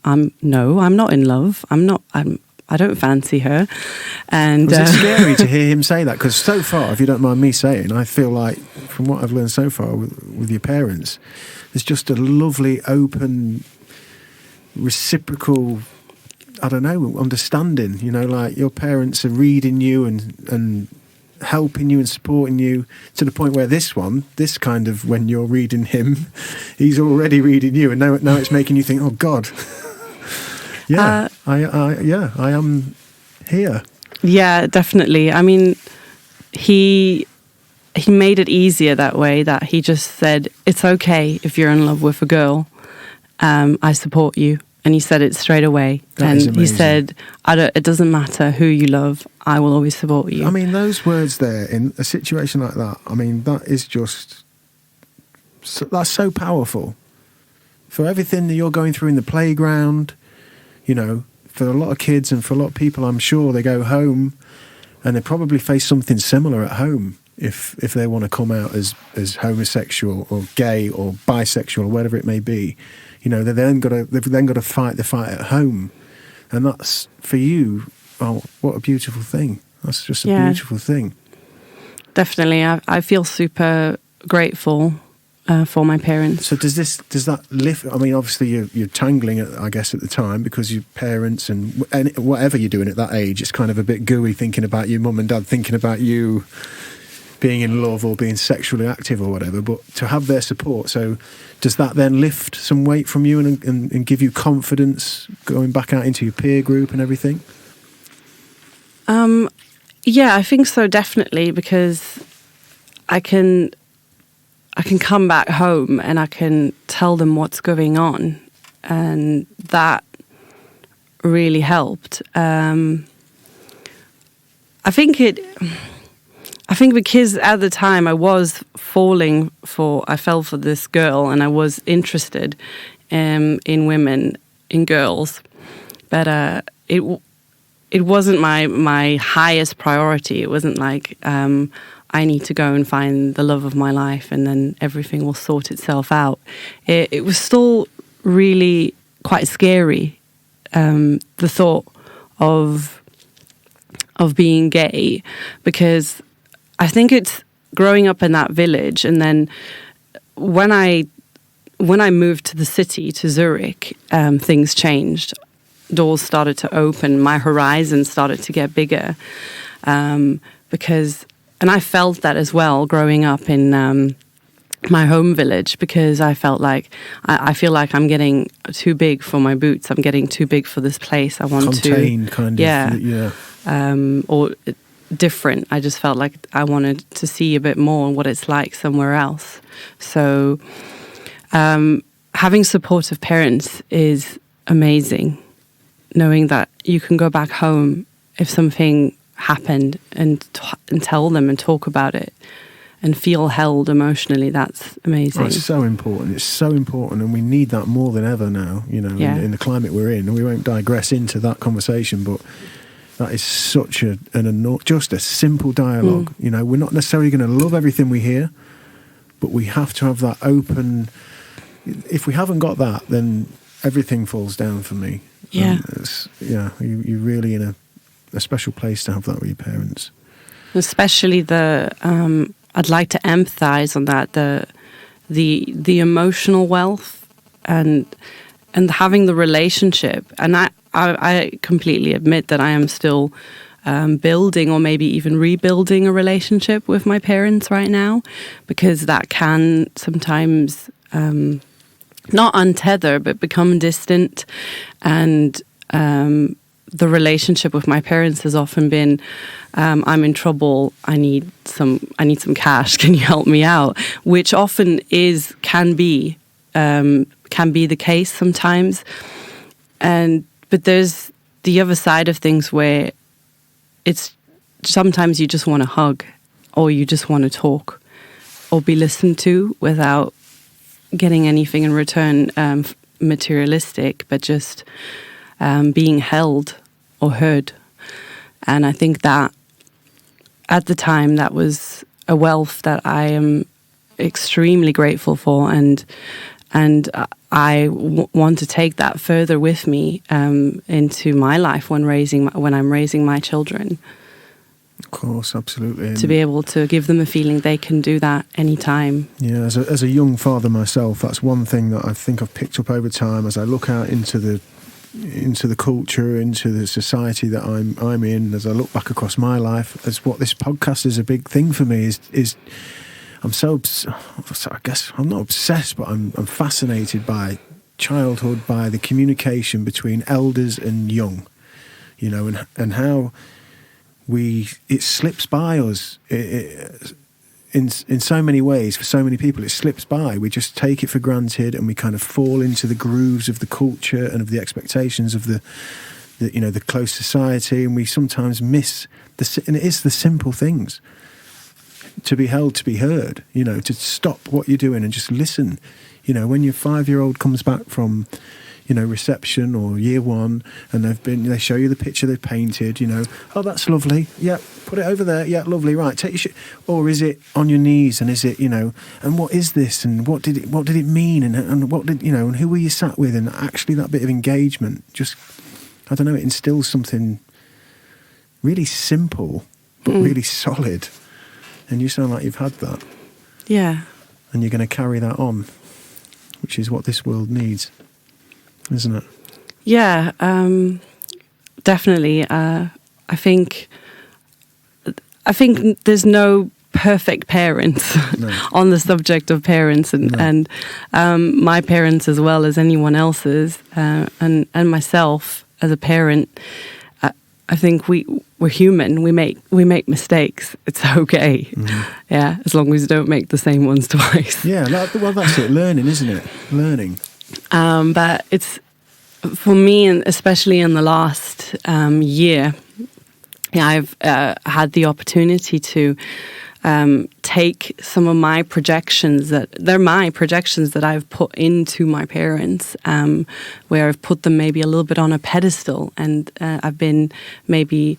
not in love. I don't fancy her. And was it scary to hear him say that? Because so far, if you don't mind me saying, I feel like from what I've learned so far with your parents, there's just a lovely, open, reciprocal, I don't know, understanding. You know, like your parents are reading you and helping you and supporting you to the point where this kind of, when you're reading him, he's already reading you, and now it's making you think, oh God. Yeah, I am here. Yeah, definitely. I mean, he made it easier that way, that he just said, it's okay if you're in love with a girl. I support you. And he said it straight away. And he said, it doesn't matter who you love, I will always support you. I mean, those words there, in a situation like that, I mean, that is just, that's so powerful. For everything that you're going through in the playground, you know, for a lot of kids and for a lot of people, I'm sure they go home and they probably face something similar at home if they want to come out as homosexual or gay or bisexual or whatever it may be. You know, they've then got to fight the fight at home, and that's for you. Oh, what a beautiful thing! That's just a beautiful thing. Definitely, I feel super grateful for my parents. So does that lift? I mean, obviously you're tangling, I guess, at the time, because your parents and whatever you're doing at that age, it's kind of a bit gooey thinking about your mum and dad thinking about you being in love or being sexually active or whatever. But to have their support, so does that then lift some weight from you and give you confidence going back out into your peer group and everything? Yeah, I think so, definitely, because I can come back home and I can tell them what's going on, and that really helped. I think because at the time I fell for this girl, and I was interested in women, in girls, but it wasn't my highest priority. It wasn't like I need to go and find the love of my life and then everything will sort itself out. It was still really quite scary, the thought of being gay, because I think it's growing up in that village, and then when I moved to the city, to Zurich, things changed. Doors started to open, my horizon started to get bigger, because, and I felt that as well growing up in my home village, because I felt like I feel like I'm getting too big for my boots. I'm getting too big for this place. I want contained, kind of, yeah. Or different. I just felt like I wanted to see a bit more what it's like somewhere else. So having supportive parents is amazing. Knowing that you can go back home if something happened and tell them and talk about it and feel held emotionally, that's amazing. Oh, it's so important. It's so important, and we need that more than ever now, you know, in the climate we're in. And we won't digress into that conversation, but that is such just a simple dialogue. You know, we're not necessarily going to love everything we hear, but we have to have that open. If we haven't got that, then everything falls down for me. Yeah. You're really in a special place to have that with your parents. Especially I'd like to empathize on that, the emotional wealth and having the relationship. And I completely admit that I am still building or maybe even rebuilding a relationship with my parents right now, because that can sometimes not untether, but become distant. And the relationship with my parents has often been, I'm in trouble, I need some cash, can you help me out? Which often can be the case sometimes. But there's the other side of things where it's sometimes you just want to hug, or you just want to talk or be listened to without getting anything in return, materialistic, but just being held or heard. And I think that at the time that was a wealth that I am extremely grateful for, and I want to take that further with me into my life when I'm raising my children. Of course, absolutely. To be able to give them a feeling they can do that anytime. Yeah, as a young father myself, that's one thing that I think I've picked up over time as I look out into the culture, into the society that I'm in, as I look back across my life, as what this podcast is a big thing for me is I guess I'm not obsessed, but I'm fascinated by childhood, by the communication between elders and young, you know, and how it slips by us in so many ways. For so many people, it slips by. We just take it for granted, and we kind of fall into the grooves of the culture and of the expectations of the close society, and we sometimes miss and it is the simple things. To be held, to be heard, you know, to stop what you're doing and just listen. You know, when your 5-year-old comes back from, you know, reception or year one, and they show you the picture they've painted, you know, oh, that's lovely. Yeah, put it over there. Yeah, lovely. Right, take your shit. Or is it on your knees? And is it, you know, and what is this? And what did it mean? And what did, you know, and who were you sat with? And actually that bit of engagement, just, I don't know, it instills something really simple, but really solid. And you sound like you've had that. Yeah. And you're going to carry that on, which is what this world needs, isn't it? Yeah, definitely. I think there's no perfect parents on the subject of parents, and my parents as well as anyone else's, and myself as a parent. I think we're human. We make mistakes. It's okay. Mm-hmm. Yeah, as long as you don't make the same ones twice. Yeah, well, that's it. Learning, isn't it? Learning. But it's for me, and especially in the last year, I've had the opportunity to take some of my projections that I've put into my parents, where I've put them maybe a little bit on a pedestal, and I've been maybe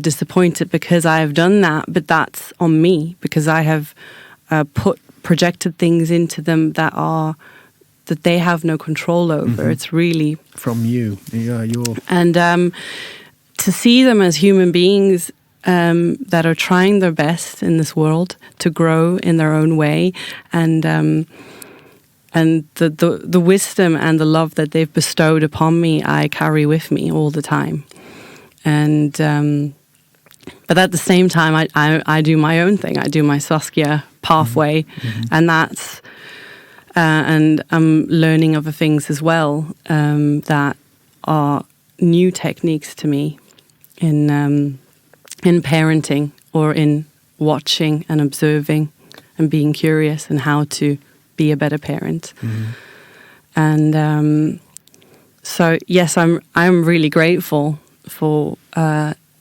disappointed because I have done that, but that's on me because I have projected things into them that they have no control over. Mm-hmm. It's really from you, and to see them as human beings that are trying their best in this world to grow in their own way, and the wisdom and the love that they've bestowed upon me, I carry with me all the time. And but at the same time, I do my own thing. I do my Saskia pathway, mm-hmm. and that's and I'm learning other things as well that are new techniques to me in parenting, or in watching and observing and being curious and how to be a better parent. Mm-hmm. And so yes, I'm really grateful for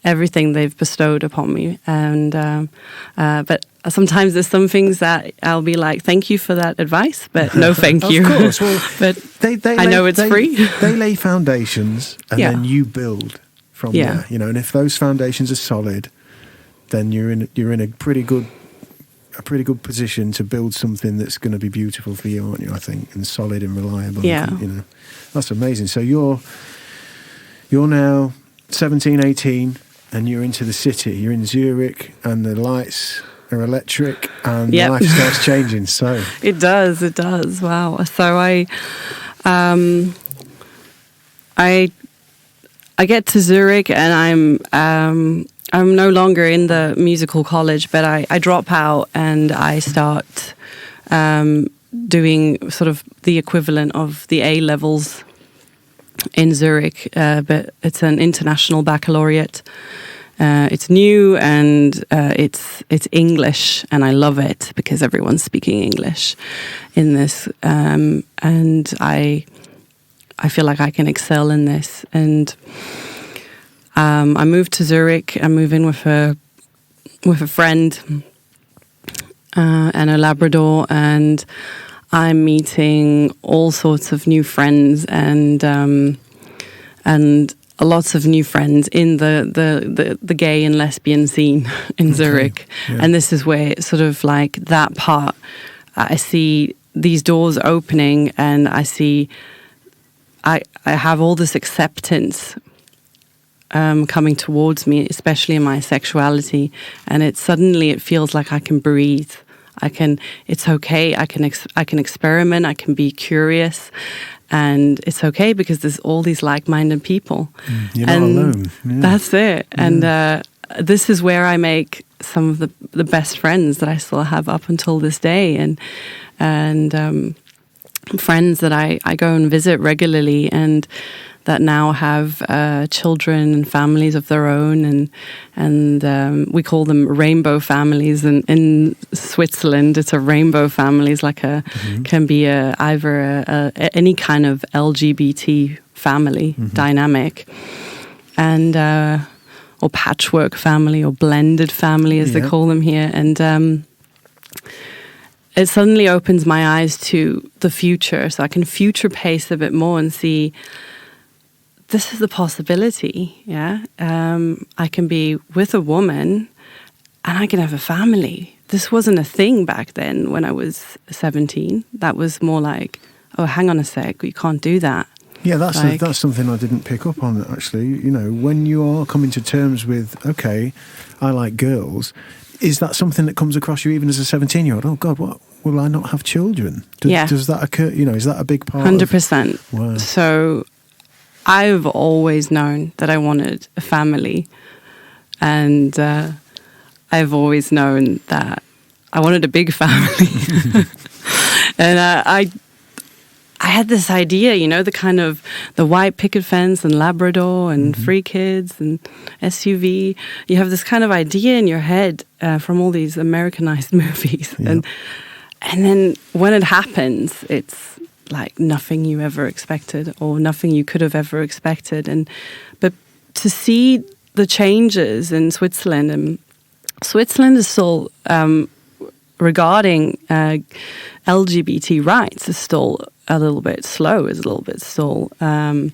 everything they've bestowed upon me. And but sometimes there's some things that I'll be like, thank you for that advice, but no thank you. Of course. Well, but I know it's free. They lay foundations, and then you build from there, you know. And if those foundations are solid, then you're in a pretty good position to build something that's going to be beautiful for you, aren't you? I think, and solid and reliable. Yeah, you know, that's amazing. So you're now 17, 18, and you're into the city. You're in Zurich, and the lights are electric, and life starts changing. So it does. Wow. So I get to Zurich, and I'm no longer in the musical college, but I drop out and I start doing sort of the equivalent of the A levels in Zurich, but it's an international baccalaureate. It's new, and it's English, and I love it because everyone's speaking English in this, and I feel like I can excel in this. And I moved to Zurich. I moved in with a friend and a Labrador, and I'm meeting all sorts of new friends, and lots of new friends in the gay and lesbian scene in Zurich. Yeah. And this is where sort of like that part, I see these doors opening, and I see I have all this acceptance coming towards me, especially in my sexuality, and it feels like I can breathe. It's okay. I can experiment. I can be curious, and it's okay because there's all these like-minded people. You're not alone. Yeah. That's it. And this is where I make some of the best friends that I still have up until this day, and friends that I go and visit regularly, and that now have children and families of their own, and we call them rainbow families. And in Switzerland, it's a rainbow family. It's like can be either any kind of LGBT family dynamic, and or patchwork family or blended family, as they call them here, and. It suddenly opens my eyes to the future, so I can future pace a bit more and see this is the possibility. Yeah, I can be with a woman, and I can have a family. This wasn't a thing back then when I was 17. That was more like, oh, hang on a sec, you can't do that. Yeah, that's something I didn't pick up on, actually. You know, when you are coming to terms with, okay, I like girls. Is that something that comes across you even as a 17-year-old? Oh, God, what? Will I not have children? Does that occur? You know, is that a big part? 100%. Wow. So I've always known that I wanted a family. And I've always known that I wanted a big family. And I had this idea, you know, the white picket fence and Labrador and free kids and SUV. You have this kind of idea in your head from all these Americanized movies. Yeah. And then when it happens, it's like nothing you ever expected or nothing you could have ever expected. But to see the changes in Switzerland, and Switzerland is still, regarding LGBT rights, is still a little bit slow, is a little bit still in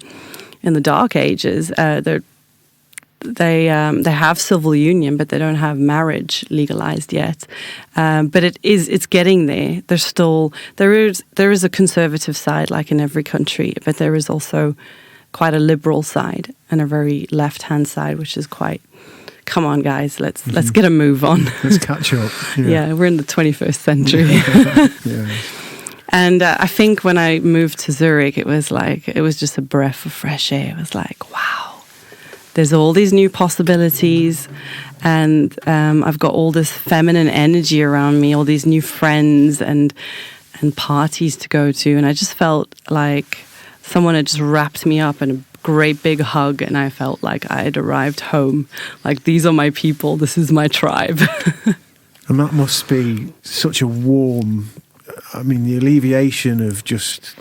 the dark ages. They have civil union, but they don't have marriage legalized yet. But it's getting there. There is a conservative side, like in every country, but there is also quite a liberal side and a very left-hand side, which is quite. Come on, guys, let's get a move on. Let's catch up. Yeah, we're in the 21st century. Yeah. And I think when I moved to Zurich, it was just a breath of fresh air. It was like, wow, there's all these new possibilities, and I've got all this feminine energy around me, all these new friends and parties to go to, and I just felt like someone had just wrapped me up in a great big hug, and I felt like I had arrived home. Like, these are my people, this is my tribe. And that must be such a warm, I mean, the alleviation of just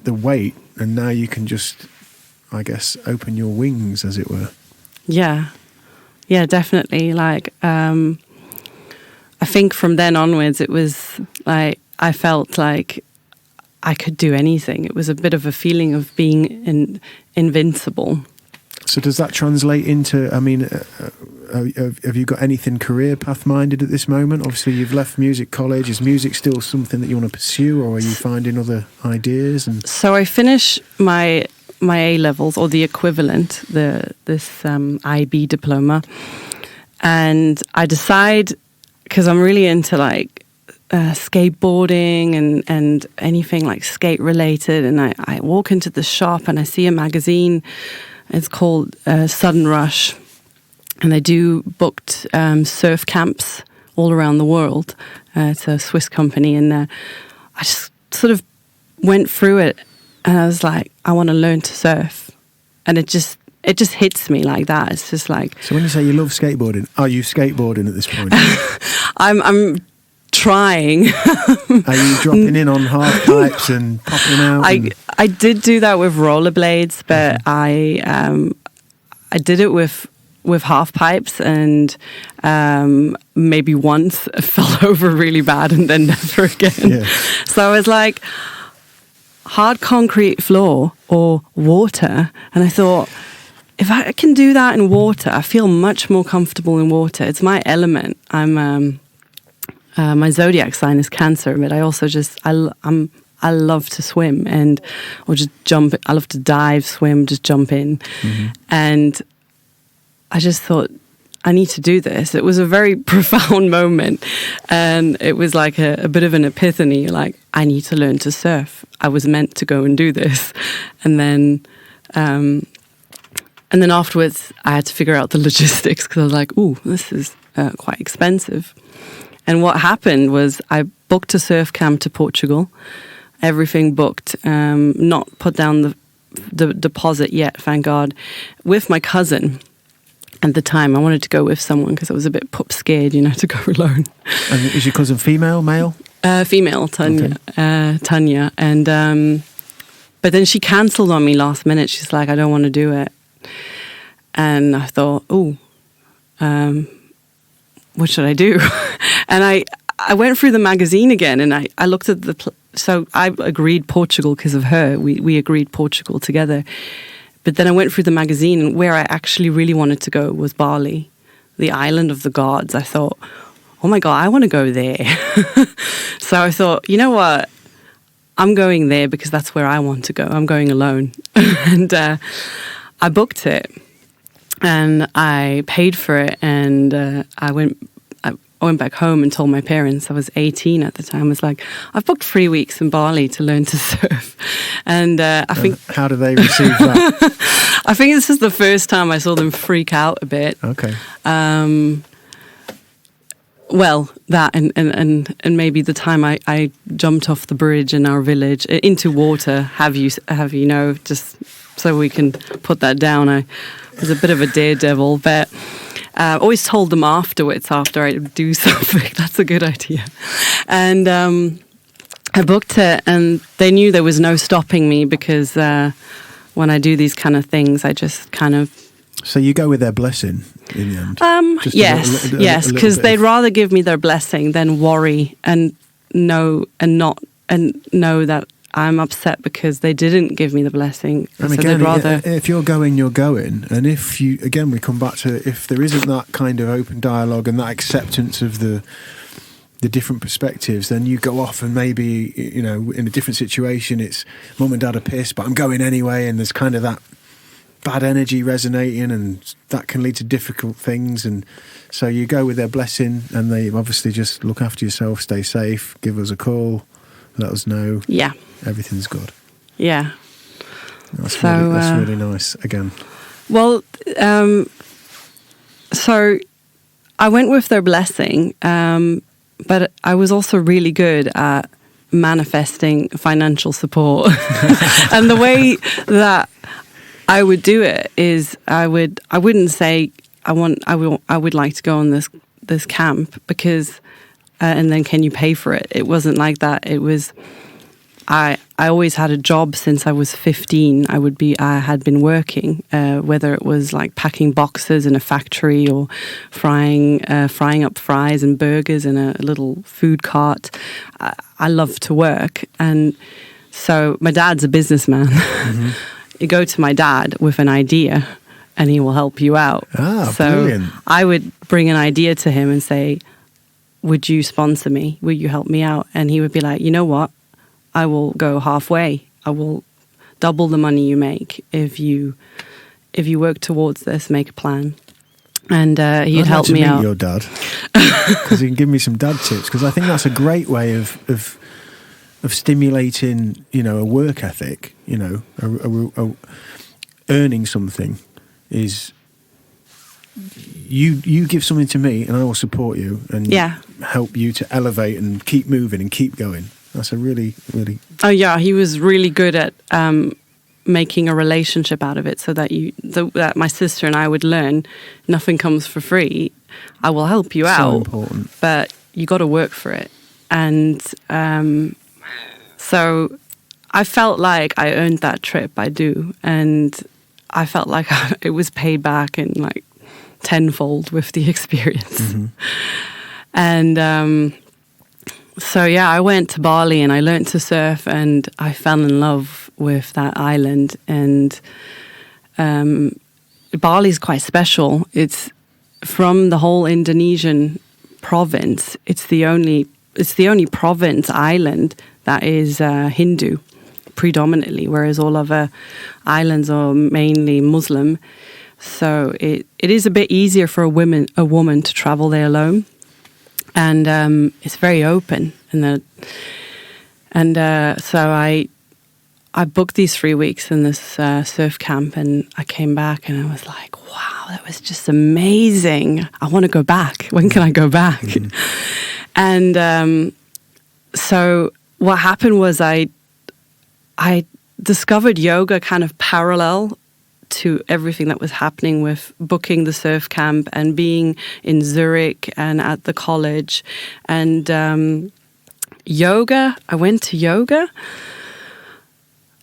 the weight, and now you can just, I guess, open your wings, as it were. Yeah, definitely. Like, I think from then onwards, it was like, I felt like I could do anything. It was a bit of a feeling of being invincible. So does that translate into, I mean, have you got anything career path minded at this moment? Obviously, you've left music college. Is music still something that you want to pursue, or are you finding other ideas? So I finish my A-levels, or the equivalent, this IB diploma, and I decide, because I'm really into like skateboarding and anything like skate related, and I walk into the shop and I see a magazine. It's called Sudden Rush, and they do booked surf camps all around the world. It's a Swiss company, and I just sort of went through it, and I was like, I want to learn to surf, and it just hits me like that. It's just like. So when you say you love skateboarding, are you skateboarding at this point? I'm trying. Are you dropping in on half pipes and popping out? I did do that with rollerblades, but I did it with half pipes, and maybe once I fell over really bad and then never again. Yeah. So I was like, hard concrete floor or water, and I thought, if I can do that in water, I feel much more comfortable in water. It's my element. My zodiac sign is Cancer, but I also I love to swim or just jump. I love to dive, swim, just jump in. Mm-hmm. And I just thought, I need to do this. It was a very profound moment. And it was like a bit of an epiphany, like, I need to learn to surf. I was meant to go and do this. And then afterwards, I had to figure out the logistics, because I was like, ooh, this is quite expensive. And what happened was I booked a surf camp to Portugal. Everything booked, not put down the deposit yet, thank God, with my cousin. At the time, I wanted to go with someone because I was a bit scared, to go alone. And is your cousin female, male? Female, Tanya. Okay. Tanya. And but then she cancelled on me last minute. She's like, I don't want to do it. And I thought, what should I do? And I went through the magazine again, and I looked at so I agreed Portugal because of her. We agreed Portugal together. But then I went through the magazine, and where I actually really wanted to go was Bali, the island of the gods. I thought, oh my God, I want to go there. So I thought, you know what? I'm going there because that's where I want to go. I'm going alone. And I booked it, and I paid for it, and I went back home and told my parents. I was 18 at the time. I was like, I've booked 3 weeks in Bali to learn to surf. And I think... How do they receive that? I think this is the first time I saw them freak out a bit. Okay. Well, that and maybe the time I jumped off the bridge in our village into water, have you just so we can put that down. I was a bit of a daredevil, but... I always told them afterwards, after I do something, that's a good idea. And I booked it, and they knew there was no stopping me, because when I do these kind of things, I just kind of... So you go with their blessing in the end? Yes, because they'd rather give me their blessing than worry and know that I'm upset because they didn't give me the blessing. And so again, they'd rather... if you're going, you're going. And if you, again, we come back to, if there isn't that kind of open dialogue and that acceptance of the different perspectives, then you go off and maybe, in a different situation, it's mum and dad are pissed, but I'm going anyway. And there's kind of that bad energy resonating, and that can lead to difficult things. And so you go with their blessing, and they obviously just look after yourself, stay safe, give us a call, let us know. Yeah. Everything's good. Yeah. That's really nice, again. Well, so I went with their blessing, but I was also really good at manifesting financial support. And the way that I would do it is I wouldn't say I would like to go on this camp because and then can you pay for it? It wasn't like that. It was I always had a job since I was 15. I had been working, whether it was like packing boxes in a factory or frying up fries and burgers in a little food cart. I love to work, and so my dad's a businessman. Mm-hmm. You go to my dad with an idea, and he will help you out. Brilliant. I would bring an idea to him and say, would you sponsor me? Will you help me out? And he would be like, you know what? I will go halfway. I will double the money you make if you work towards this, make a plan. And he'd help me out. I'd like to meet your dad, because he can give me some dad tips, because I think that's a great way of stimulating, a work ethic, earning something is you give something to me and I will support you and help you to elevate and keep moving and keep going. That's a really, really... Oh yeah, he was really good at making a relationship out of it, so that that my sister and I would learn nothing comes for free. I will help you out, important. But you got to work for it. And so I felt like I earned that trip. I do, and I felt like it was paid back in like tenfold with the experience. Mm-hmm. And so yeah, I went to Bali and I learned to surf, and I fell in love with that island. And Bali is quite special. It's from the whole Indonesian province. It's the only province island that is Hindu predominantly, whereas all other islands are mainly Muslim. So it is a bit easier for a woman to travel there alone, and it's very open. So I booked these 3 weeks in this surf camp, and I came back and I was like, wow, that was just amazing. I want to go back. When can I go back? And so what happened was I discovered yoga kind of parallel to everything that was happening with booking the surf camp and being in Zurich and at the college. And yoga, I went to yoga.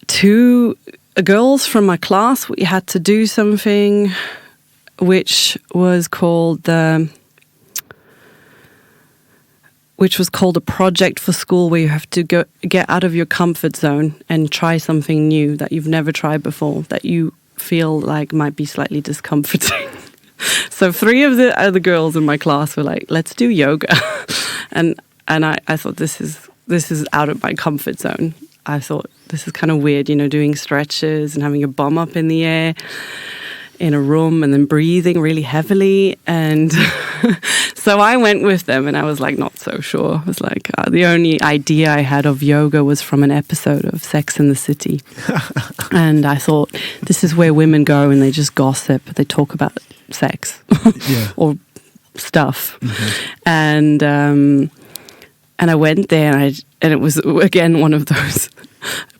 2 girls from my class, we had to do something which was called a project for school, where you have to get out of your comfort zone and try something new that you've never tried before, that you feel like might be slightly discomforting. So 3 of the other girls in my class were like, let's do yoga. and I thought, this is out of my comfort zone. I thought, this is kind of weird, doing stretches and having your bum up in the air in a room and then breathing really heavily. And so I went with them, and I was like, not so sure. I was like, the only idea I had of yoga was from an episode of Sex and the City. And I thought, this is where women go and they just gossip. They talk about sex or stuff. Mm-hmm. And I went there, and it was, again, one of those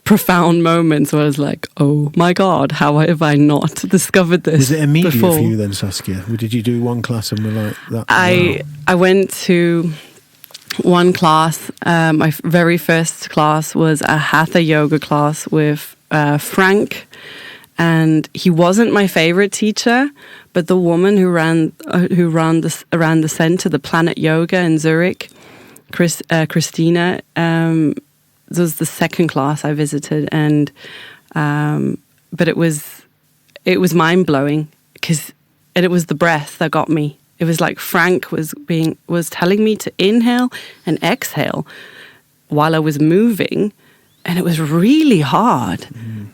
profound moments where I was like, oh my God, how have I not discovered this? Was it immediate before? for you then, Saskia? Or did you do one class and were like that? I went to one class. My very first class was a Hatha yoga class with Frank. And he wasn't my favorite teacher, but the woman who ran the center, the Planet Yoga in Zurich, Christina, this was the second class I visited, and but it was mind blowing because it was the breath that got me. It was like Frank was telling me to inhale and exhale while I was moving, and it was really hard.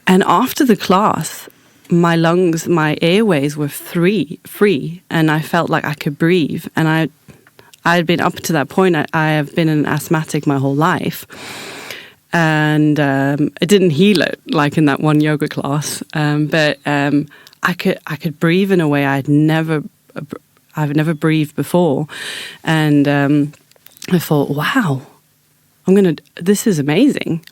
And after the class, my lungs, my airways were free, and I felt like I could breathe. And I had been, up to that point, I have been an asthmatic my whole life. And it didn't heal it like in that one yoga class, but I could breathe in a way I've never breathed before, and I thought, wow, this is amazing.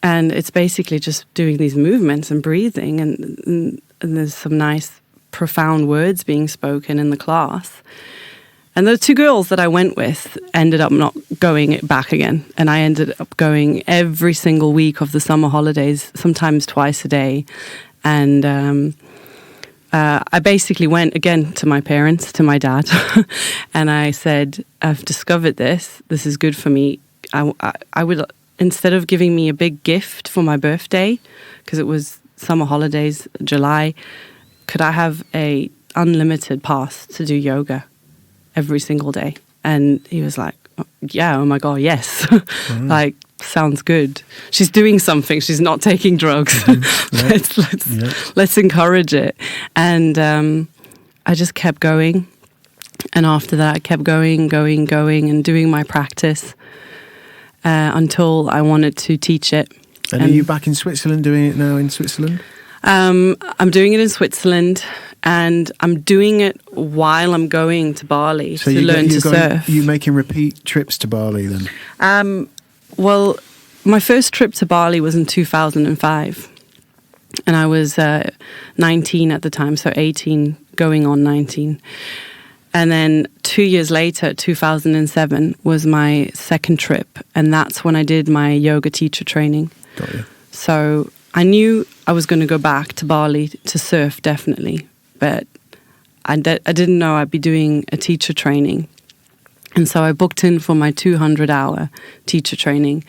And it's basically just doing these movements and breathing, and there's some nice profound words being spoken in the class. And the 2 girls that I went with ended up not going back again. And I ended up going every single week of the summer holidays, sometimes twice a day. And I basically went again to my parents, to my dad, and I said, I've discovered this. This is good for me. I would, instead of giving me a big gift for my birthday, because it was summer holidays, July, could I have a unlimited pass to do yoga every single day? And he was like, yeah, oh my God, yes. Like, sounds good. She's doing something. She's not taking drugs. Let's encourage it. And I just kept going. And after that, I kept going and doing my practice until I wanted to teach it. And are you back in Switzerland, doing it now in Switzerland? I'm doing it in Switzerland, and I'm doing it while I'm going to Bali to learn to surf. You're making repeat trips to Bali then? Well, my first trip to Bali was in 2005, and I was 19 at the time, so 18 going on 19. And then 2 years later, 2007, was my second trip, and that's when I did my yoga teacher training. Got you. So I knew I was going to go back to Bali to surf, definitely, but I didn't know I'd be doing a teacher training. And so I booked in for my 200-hour teacher training.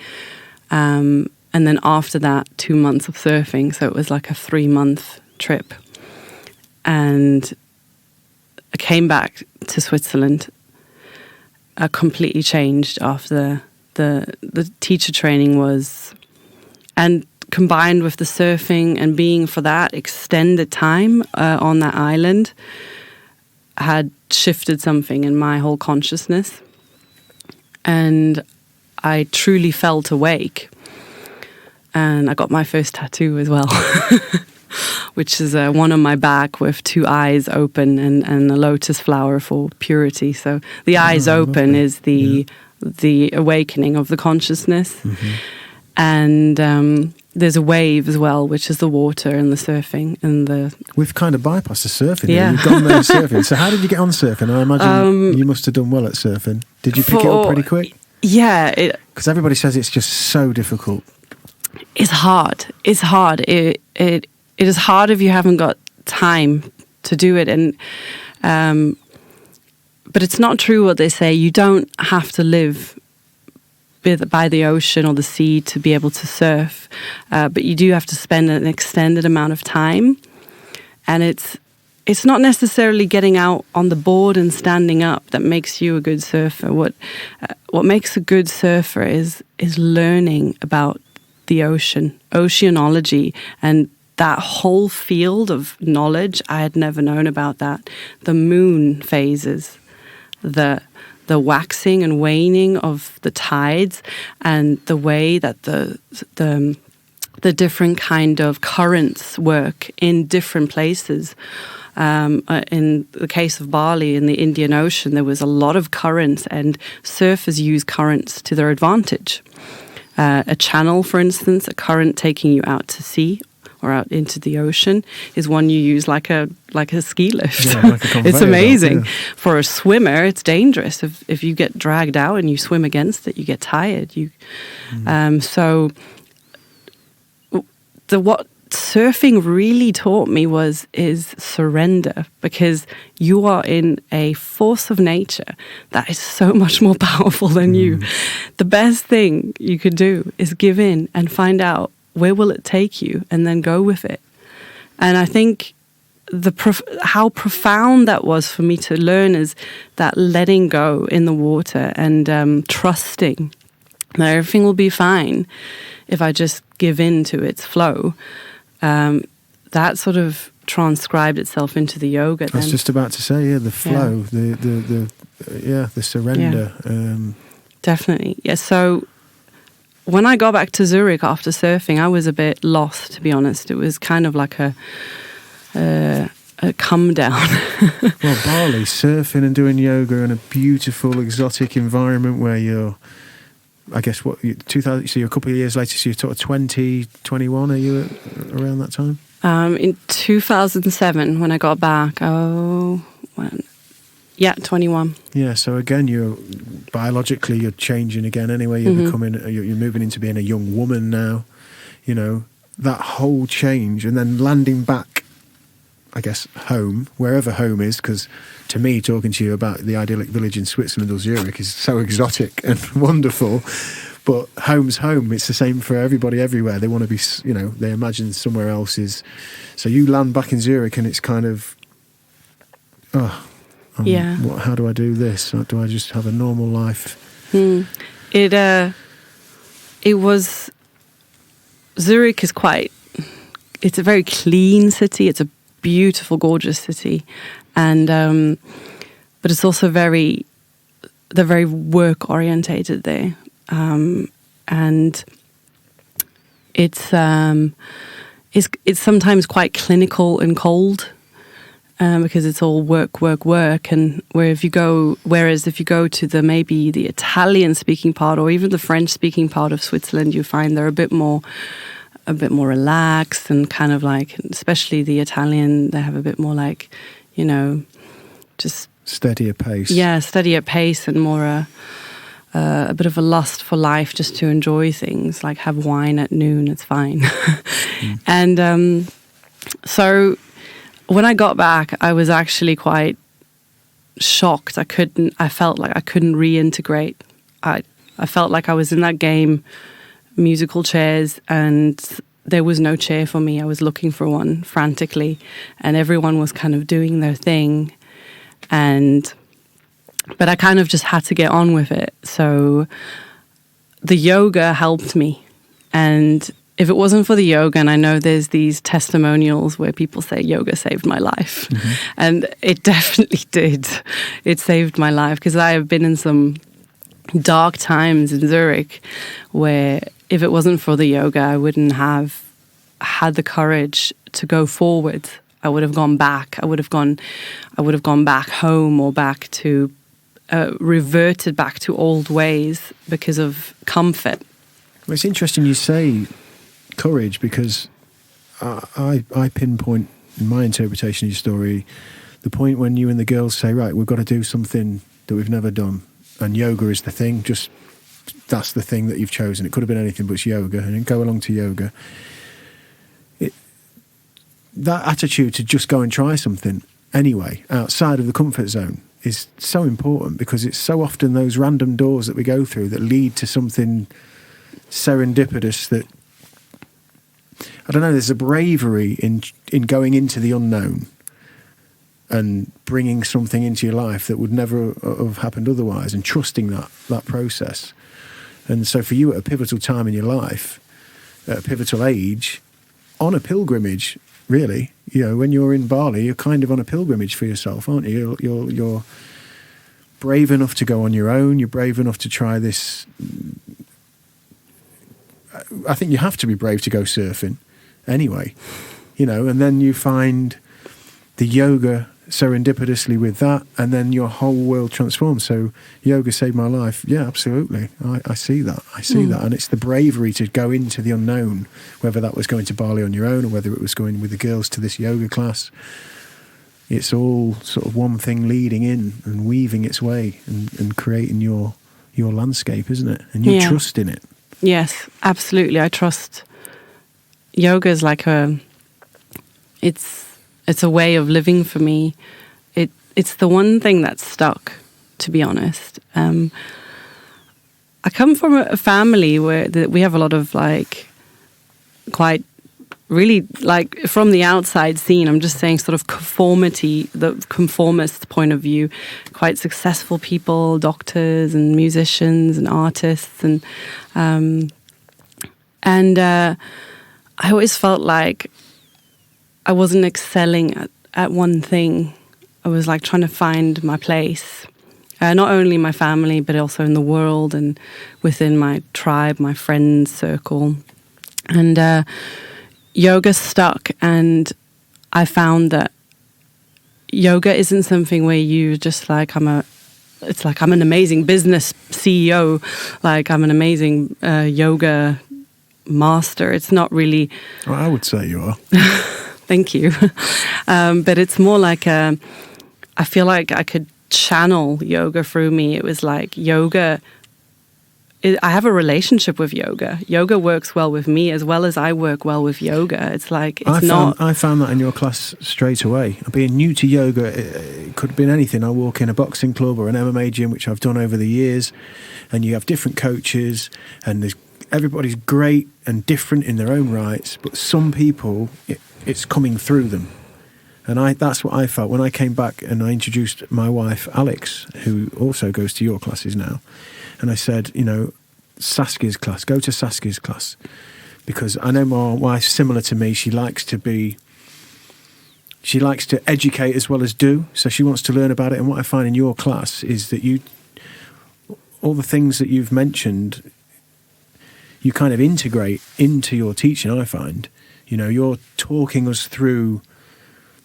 And then after that, 2 months of surfing. So it was like a 3-month trip. and I came back to Switzerland completely changed after the teacher training was, and combined with the surfing and being for that extended time on that island, had shifted something in my whole consciousness. And I truly felt awake. And I got my first tattoo as well, which is one on my back with two eyes open and a lotus flower for purity. So the eyes open is the awakening of the consciousness. Mm-hmm. And there's a wave as well, which is the water and the surfing and the... We've kind of bypassed the surfing. Yeah. You've gone there surfing. So how did you get on surfing? I imagine you must have done well at surfing. Did you pick it up pretty quick? Yeah. Because everybody says it's just so difficult. It's hard. It's hard. It is hard if you haven't got time to do it. And but it's not true what they say. You don't have to live by the ocean or the sea to be able to surf, but you do have to spend an extended amount of time. And it's not necessarily getting out on the board and standing up that makes you a good surfer. What makes a good surfer is learning about the ocean, oceanology, and that whole field of knowledge. I had never known about that. The moon phases, the waxing and waning of the tides, and the way that the different kind of currents work in different places. In the case of Bali, in the Indian Ocean, there was a lot of currents, and surfers use currents to their advantage. A channel, for instance, a current taking you out to sea or out into the ocean, is one you use like a ski lift. Yeah, like a it's amazing. Belt, yeah. For a swimmer, it's dangerous. If you get dragged out and you swim against it, you get tired. So what surfing really taught me is surrender, because you are in a force of nature that is so much more powerful than you. The best thing you could do is give in and find out where will it take you, and then go with it. And I think how profound that was for me to learn is that letting go in the water and trusting that everything will be fine if I just give in to its flow. That sort of transcribed itself into the yoga. I was just about to say, the flow, the surrender. Yeah. Definitely. Yeah. So when I got back to Zurich after surfing, I was a bit lost, to be honest. It was kind of like a come down. Well, Bali, surfing and doing yoga in a beautiful, exotic environment where you're, I guess, 2000, so you're a couple of years later, so you're sort of 20, 21, are you around that time? In 2007, when I got back, 21. Yeah, so again, you're biologically, you're changing again anyway, you're becoming, you're moving into being a young woman now, that whole change, and then landing back, I guess, home, wherever home is, because to me, talking to you about the idyllic village in Switzerland or Zurich is so exotic and wonderful, but home's home. It's the same for everybody everywhere. They want to be, they imagine somewhere else is. So you land back in Zurich and it's kind of, how do I do this? Or do I just have a normal life? It was, Zurich is it's a very clean city. It's a beautiful, gorgeous city. And, but it's also they're very work orientated there. And it's sometimes quite clinical and cold, because it's all work. And whereas if you go to maybe the Italian speaking part or even the French speaking part of Switzerland, you find they're a bit more relaxed and kind of like, especially the Italian, they have a bit more like, just steadier pace. Yeah, steadier pace and more a bit of a lust for life, just to enjoy things, like have wine at noon, it's fine. And so when I got back, I was actually quite shocked. I felt like I couldn't reintegrate. I felt like I was in that game, musical chairs, and there was no chair for me. I was looking for one frantically, and everyone was kind of doing their thing. But I kind of just had to get on with it. So the yoga helped me. And if it wasn't for the yoga, and I know there's these testimonials where people say yoga saved my life. Mm-hmm. And it definitely did. It saved my life, because I have been in some dark times in Zurich where if it wasn't for the yoga, I wouldn't have had the courage to go forward. I would have gone back. I would have gone back home, or back to reverted back to old ways because of comfort. Well, it's interesting you say courage, because I pinpoint in my interpretation of your story the point when you and the girls say, right, we've got to do something that we've never done, and yoga is the thing. Just that's the thing that you've chosen. It could have been anything, but it's yoga, and then go along to yoga. That attitude to just go and try something anyway outside of the comfort zone is so important, because it's so often those random doors that we go through that lead to something serendipitous. That, I don't know, there's a bravery in going into the unknown and bringing something into your life that would never have happened otherwise, and trusting that process. And so for you, at a pivotal time in your life, at a pivotal age, on a pilgrimage, really, when you're in Bali, you're kind of on a pilgrimage for yourself, aren't you? You're brave enough to go on your own. You're brave enough to try this. I think you have to be brave to go surfing anyway, and then you find the yoga serendipitously with that, and then your whole world transforms. So yoga saved my life. Yeah, absolutely. I see that. That. And it's the bravery to go into the unknown, whether that was going to Bali on your own or whether it was going with the girls to this yoga class. It's all sort of one thing leading in and weaving its way and creating your landscape, isn't it? And you trust in it. Yes, absolutely. I trust. Yoga is like it's a way of living for me. It's the one thing that's stuck, to be honest. I come from a family where we have a lot of quite really from the outside scene, I'm just saying sort of conformity, the conformist point of view, quite successful people, doctors and musicians and artists. And I always felt like I wasn't excelling at one thing. I was trying to find my place, not only in my family, but also in the world and within my tribe, my friends circle. And yoga stuck, and I found that yoga isn't something where you just I'm an amazing business CEO, I'm an amazing yoga master. It's not really. Well, I would say you are. Thank you. But it's more I feel like I could channel yoga through me. It was yoga. I have a relationship with yoga. Yoga works well with me as well as I work well with yoga. It's I found that in your class straight away. Being new to yoga, it could have been anything. I walk in a boxing club or an MMA gym, which I've done over the years, and you have different coaches, and everybody's great and different in their own rights, but some people, it's coming through them. And that's what I felt when I came back and I introduced my wife, Alex, who also goes to your classes now. And I said, Saskia's class, go to Saskia's class. Because I know my wife's similar to me. She likes to educate as well as do. So she wants to learn about it. And what I find in your class is that all the things that you've mentioned, you kind of integrate into your teaching, I find. You're talking us through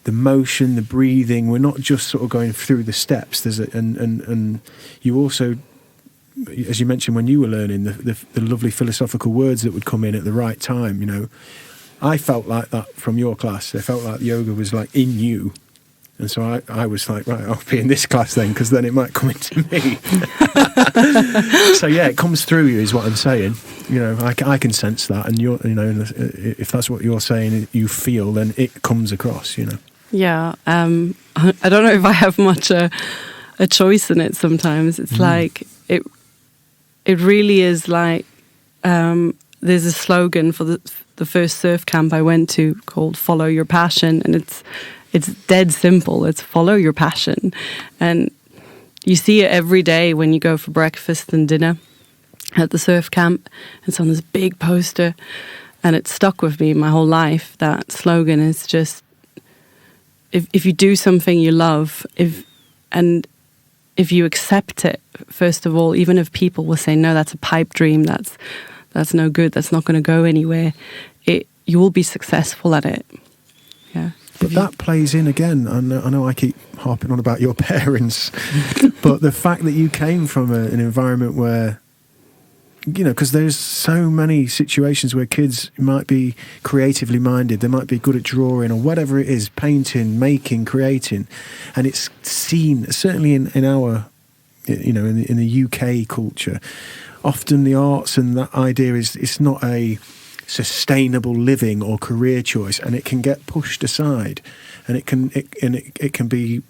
the motion, the breathing. We're not just sort of going through the steps. And you also, as you mentioned when you were learning, the lovely philosophical words that would come in at the right time. I felt like that from your class. I felt like yoga was in you. And so I was right, I'll be in this class then, because then it might come into me. So yeah, it comes through you is what I'm saying. I can sense that, and if that's what you're saying, you feel, then it comes across. Yeah, I don't know if I have much a choice in it. Sometimes it's it really is there's a slogan for the the first surf camp I went to called Follow Your Passion, and it's dead simple. It's follow your passion, and you see it every day when you go for breakfast and dinner at the surf camp. It's on this big poster, and it's stuck with me my whole life. That slogan is just, if you do something you love, if you accept it, first of all, even if people will say, no, that's a pipe dream, that's no good, that's not going to go anywhere, you will be successful at it. Yeah. But that plays in again. I know I keep harping on about your parents, but the fact that you came from an environment where, you know, because there's so many situations where kids might be creatively minded, they might be good at drawing or whatever it is, painting, making, creating, and it's seen, certainly in our, you know, in the UK culture, often the arts and that idea is it's not a sustainable living or career choice, and it can get pushed aside, and it can be,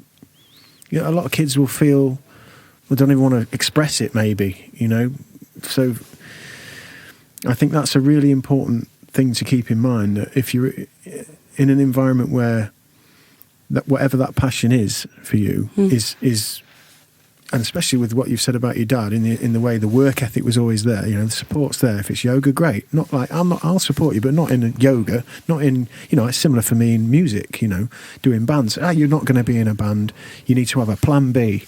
you know, a lot of kids will feel they don't even want to express it, maybe, you know. So I think that's a really important thing to keep in mind, that if you're in an environment where that whatever that passion is for you is, and especially with what you've said about your dad, in the way the work ethic was always there, you know, the support's there. If it's yoga, great. Not like I'll support you, but not in yoga, not in, you know, it's similar for me in music, you know, doing bands. You're not going to be in a band. You need to have a plan B,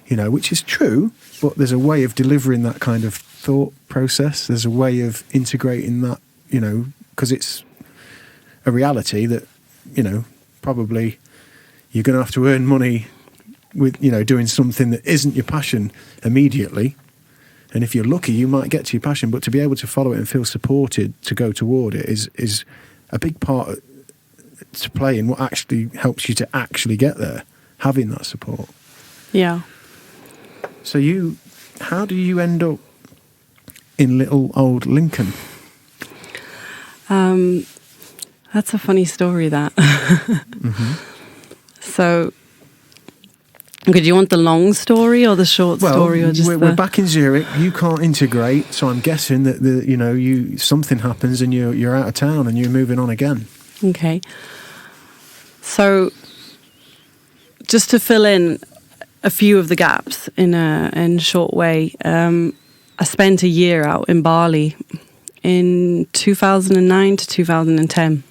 you know, which is true, but there's a way of delivering that kind of thought process. There's a way of integrating that, you know, because it's a reality that, you know, probably you're going to have to earn money with, you know, doing something that isn't your passion immediately. And if you're lucky, you might get to your passion, but to be able to follow it and feel supported to go toward it is a big part to play in what actually helps you to actually get there, having that support. Yeah. So how do you end up in little old Lincoln? That's a funny story, that. So, okay, do you want the long story or the short story, or just we're back in Zurich. You can't integrate, so I'm guessing that something happens and you're out of town and you're moving on again. Okay. So, just to fill in a few of the gaps in a short way, I spent a year out in Bali in 2009 to 2010.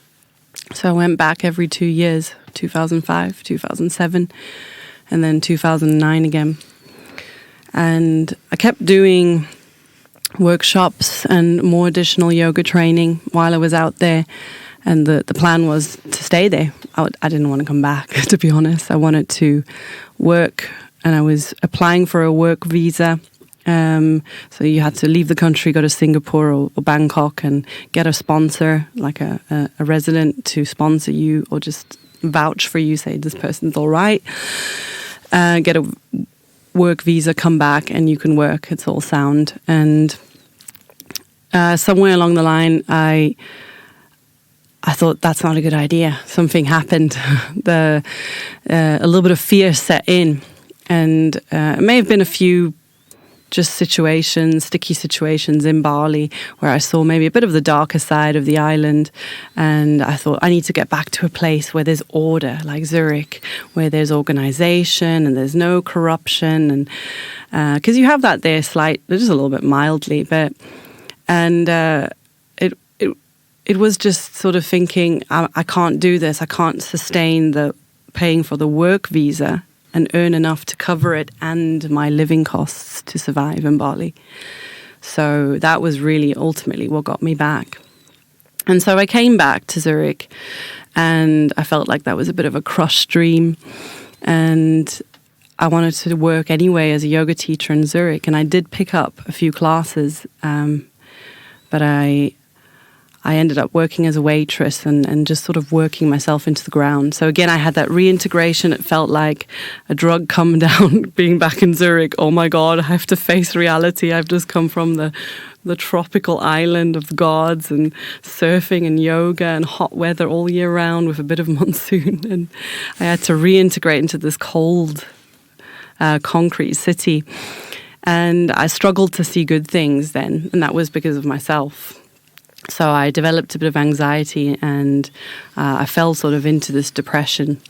So I went back every 2 years, 2005, 2007, and then 2009 again. And I kept doing workshops and more additional yoga training while I was out there. And the plan was to stay there. I didn't want to come back, to be honest. I wanted to work, and I was applying for a work visa. So you had to leave the country, go to Singapore or Bangkok and get a sponsor, like a resident to sponsor you or just vouch for you, say this person's all right. Get a work visa, come back, and you can work. It's all sound. And somewhere along the line, I thought that's not a good idea. Something happened. A little bit of fear set in, and it may have been a few just sticky situations in Bali where I saw maybe a bit of the darker side of the island, and I thought I need to get back to a place where there's order, like Zurich, where there's organization and there's no corruption, and because you have that there just a little bit mildly, but it was just sort of thinking I can't do this, I can't sustain the paying for the work visa and earn enough to cover it and my living costs to survive in Bali. So that was really ultimately what got me back. And so I came back to Zurich, and I felt like that was a bit of a crushed dream. And I wanted to work anyway as a yoga teacher in Zurich. And I did pick up a few classes, but I ended up working as a waitress and just sort of working myself into the ground. So again, I had that reintegration. It felt like a drug come down being back in Zurich. Oh my God, I have to face reality. I've just come from the tropical island of the gods and surfing and yoga and hot weather all year round with a bit of monsoon. And I had to reintegrate into this cold, concrete city. And I struggled to see good things then. And that was because of myself. So I developed a bit of anxiety, and I fell sort of into this depression.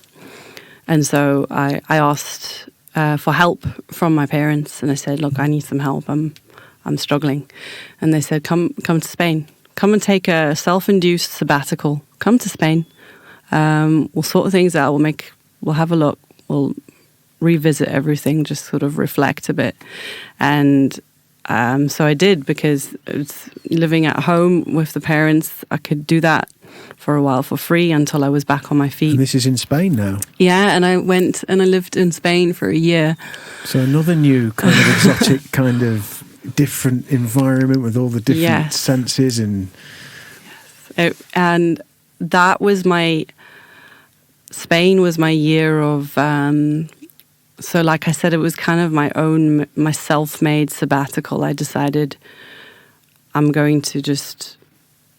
And so I asked for help from my parents, and I said, "Look, I need some help. I'm struggling." And they said, "Come to Spain. Come and take a self-induced sabbatical. Come to Spain. We'll sort things out. We'll have a look. We'll revisit everything. Just sort of reflect a bit." And so I did, because it's living at home with the parents. I could do that for a while for free until I was back on my feet. And this is in Spain now? Yeah, and I went and I lived in Spain for a year. So another new kind of exotic kind of different environment with all the different senses and... And that was Spain was my year of... So like I said, it was kind of my self-made sabbatical. I decided I'm going to just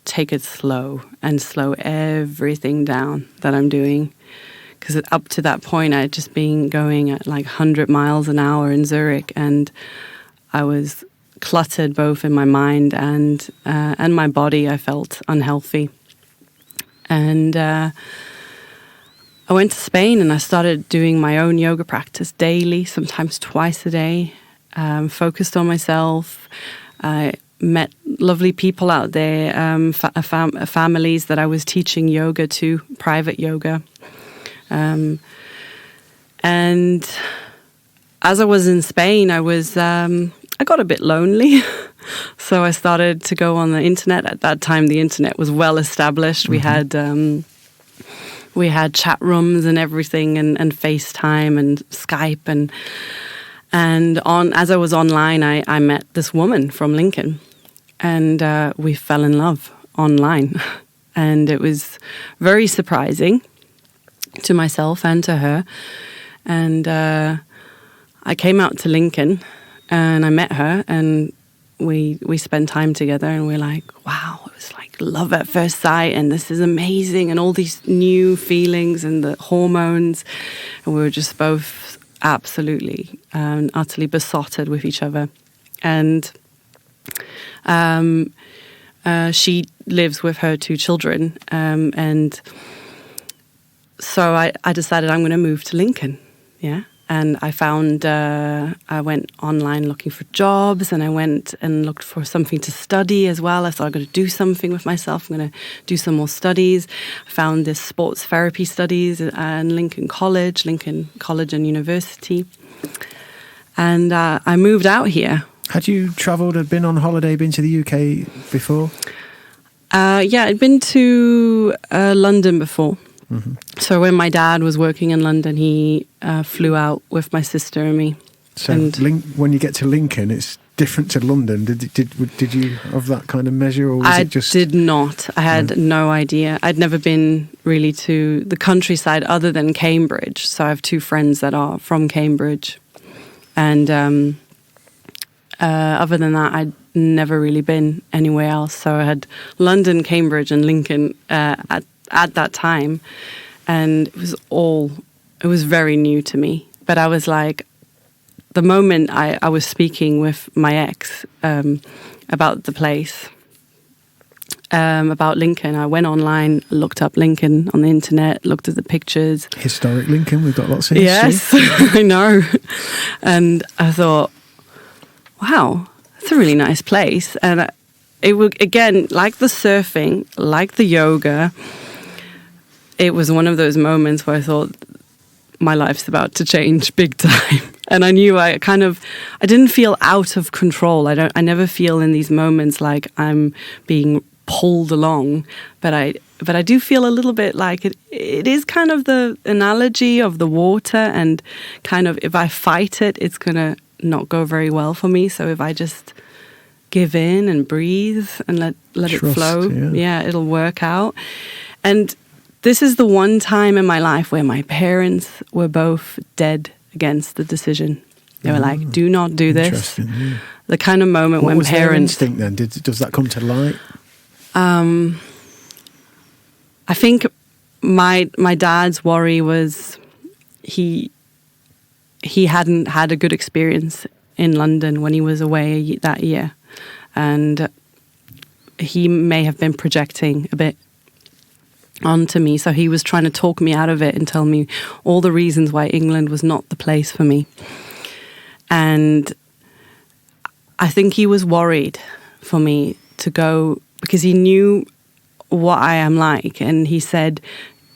take it slow and slow everything down that I'm doing. Because up to that point, I had just been going at like 100 miles an hour in Zurich, and I was cluttered both in my mind and my body. I felt unhealthy. And I went to Spain and I started doing my own yoga practice daily, sometimes twice a day, focused on myself. I met lovely people out there, families that I was teaching yoga to, private yoga. And as I was in Spain, I got a bit lonely. So I started to go on the internet. At that time, the internet was well established. Mm-hmm. We had chat rooms and everything, and FaceTime and Skype, and as I was online, I met this woman from Lincoln, and we fell in love online, and it was very surprising to myself and to her. And I came out to Lincoln, and I met her, and we spent time together, and we're like, wow, it was like love at first sight, and this is amazing, and all these new feelings and the hormones, and we were just both absolutely utterly besotted with each other. And she lives with her 2 children, and so I decided I'm going to move to Lincoln. Yeah. And I found, I went online looking for jobs, and I went and looked for something to study as well. I thought I'm going to do something with myself. I'm going to do some more studies. I found this sports therapy studies in Lincoln College and University. And I moved out here. Had you travelled, been on holiday, been to the UK before? Yeah, I'd been to London before. Mm-hmm. So when my dad was working in London, he flew out with my sister and me. So when you get to Lincoln, it's different to London. Did you have that kind of measure, or was it just... I did not. I had no idea. I'd never been really to the countryside other than Cambridge. So I have 2 friends that are from Cambridge, and other than that, I'd never really been anywhere else. So I had London, Cambridge, and Lincoln at that time, and it was very new to me. But I was like, the moment I was speaking with my ex about the place, about Lincoln, I went online, looked up Lincoln on the internet, looked at the pictures. Historic Lincoln, we've got lots of history. Yes, I know. And I thought, wow, it's a really nice place. And it would, again, like the surfing, like the yoga, it was one of those moments where I thought, my life's about to change big time. And I knew I didn't feel out of control. I never feel in these moments like I'm being pulled along, but I do feel a little bit like it is kind of the analogy of the water, and kind of if I fight it, it's going to not go very well for me. So if I just give in and breathe and let Trust, it flow, it'll work out. And this is the one time in my life where my parents were both dead against the decision. They were like, do not do this. Yeah. The kind of moment when was parents... Their instinct then? Does that come to light? I think my dad's worry was he hadn't had a good experience in London when he was away that year. And he may have been projecting a bit onto me. So he was trying to talk me out of it and tell me all the reasons why England was not the place for me. And I think he was worried for me to go because he knew what I am like. And he said,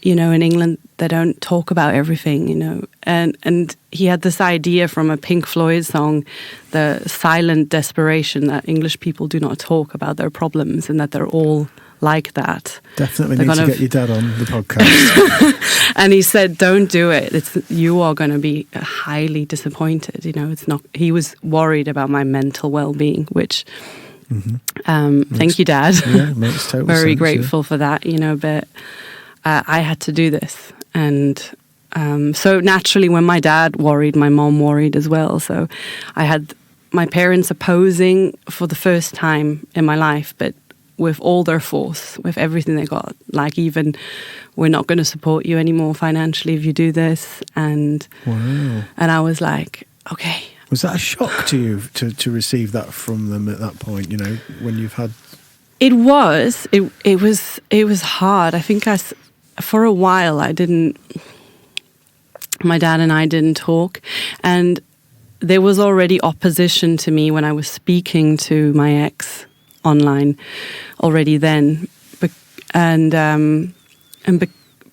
you know, in England, they don't talk about everything, you know. And he had this idea from a Pink Floyd song, the silent desperation that English people do not talk about their problems and that they're all like that. Definitely need to get your dad on the podcast. And he said, don't do it. You are going to be highly disappointed. You know, it's not. He was worried about my mental well-being, which, thank you, Dad. Yeah, makes total sense. Very grateful for that, you know, but I had to do this. And so naturally, when my dad worried, my mom worried as well. So I had my parents opposing for the first time in my life, but with all their force, with everything they got. Like, even, we're not going to support you anymore financially if you do this. And wow. And I was like, okay. Was that a shock to you to receive that from them at that point, you know, when you've had... It was. It was hard. I think for a while my dad and I didn't talk. And there was already opposition to me when I was speaking to my ex online already then,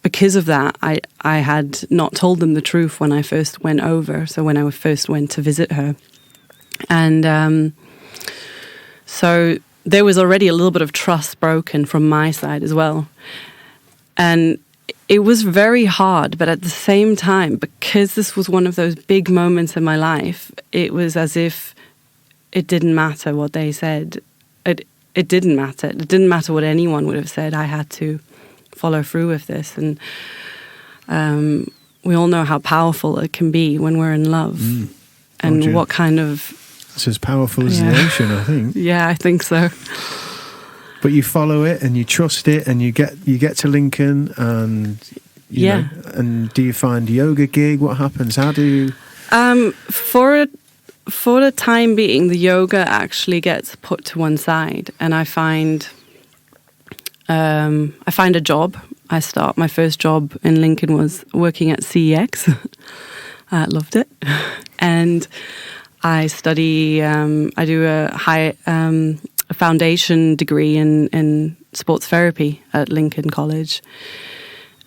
because of that, I had not told them the truth when I first went over. So when I first went to visit her, and so there was already a little bit of trust broken from my side as well, and it was very hard. But at the same time, because this was one of those big moments in my life, it was as if it didn't matter what they said. It didn't matter. It didn't matter what anyone would have said. I had to follow through with this. And we all know how powerful it can be when we're in love. And what kind of... It's as powerful as the ocean, I think. Yeah, I think so. But you follow it and you trust it and you get to Lincoln and... You know, and do you find a yoga gig? What happens? How do you... For the time being, the yoga actually gets put to one side, and I find a job. My first job in Lincoln was working at CEX. I loved it, and I study. I do a foundation degree in sports therapy at Lincoln College.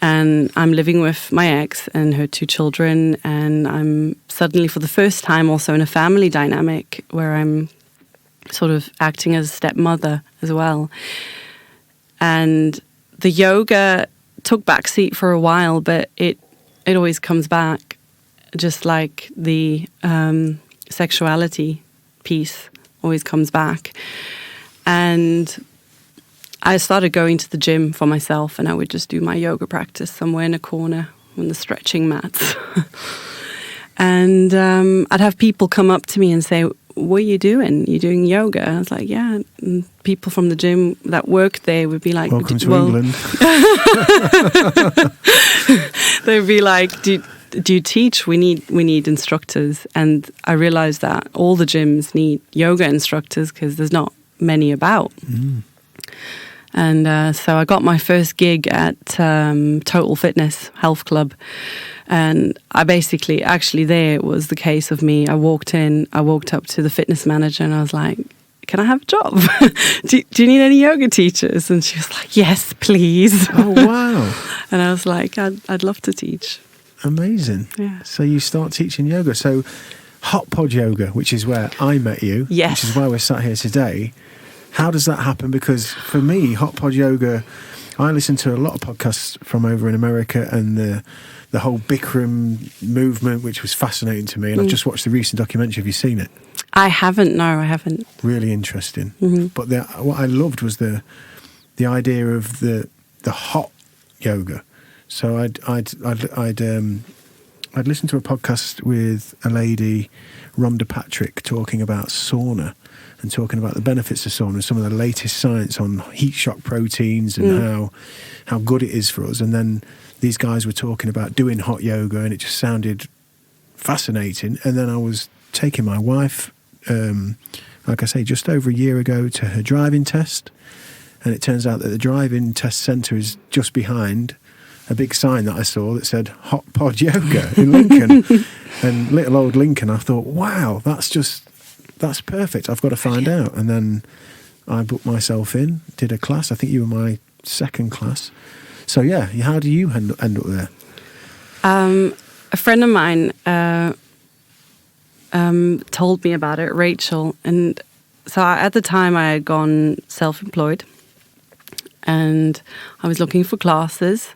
And I'm living with my ex and her 2 children, and I'm suddenly, for the first time, also in a family dynamic where I'm sort of acting as a stepmother as well. And the yoga took backseat for a while, but it always comes back, just like the sexuality piece always comes back. And I started going to the gym for myself, and I would just do my yoga practice somewhere in a corner on the stretching mats. And I'd have people come up to me and say, what are you doing? You're doing yoga? And I was like, yeah. And people from the gym that worked there would be like, welcome to England. They'd be like, do you teach? We need instructors. And I realized that all the gyms need yoga instructors because there's not many about. And so I got my first gig at Total Fitness Health Club. And I basically, actually there it was the case of me. I walked up to the fitness manager and I was like, can I have a job? do you need any yoga teachers? And she was like, yes, please. Oh, wow. And I was like, I'd love to teach. Amazing. Yeah. So you start teaching yoga. So hot pod yoga, which is where I met you, yes, which is why we're sat here today. How does that happen? Because for me, hot pod yoga, I listen to a lot of podcasts from over in America and the whole Bikram movement, which was fascinating to me. And I've just watched the recent documentary. Have you seen it? I haven't. No, I haven't. Really interesting. But what I loved was the idea of the hot yoga. So I'd listen to a podcast with a lady, Rhonda Patrick, talking about sauna and talking about the benefits of sauna, some of the latest science on heat shock proteins and how good it is for us. And then these guys were talking about doing hot yoga, and it just sounded fascinating. And then I was taking my wife like I say, just over a year ago to her driving test. And it turns out that the driving test centre is just behind a big sign that I saw that said Hot Pod Yoga in Lincoln. And little old Lincoln, I thought, wow, that's perfect. I've got to find out. And then I booked myself in, did a class. I think you were my second class. So yeah, how do you end up there? A friend of mine told me about it, Rachel. And so at the time I had gone self-employed and I was looking for classes.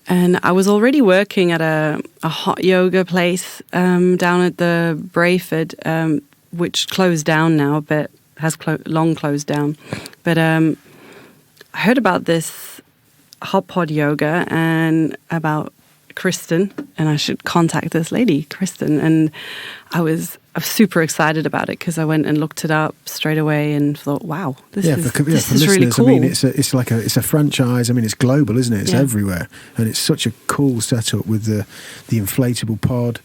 And I was already working at a hot yoga place down at the Brayford, which closed down now, but has long closed down. But I heard about this hot pod yoga and about Kristen, and I should contact this lady, Kristen. And I was super excited about it because I went and looked it up straight away and thought, wow, this is really cool. I mean, it's a franchise. I mean, it's global, isn't it? It's everywhere, and it's such a cool setup with the inflatable pod.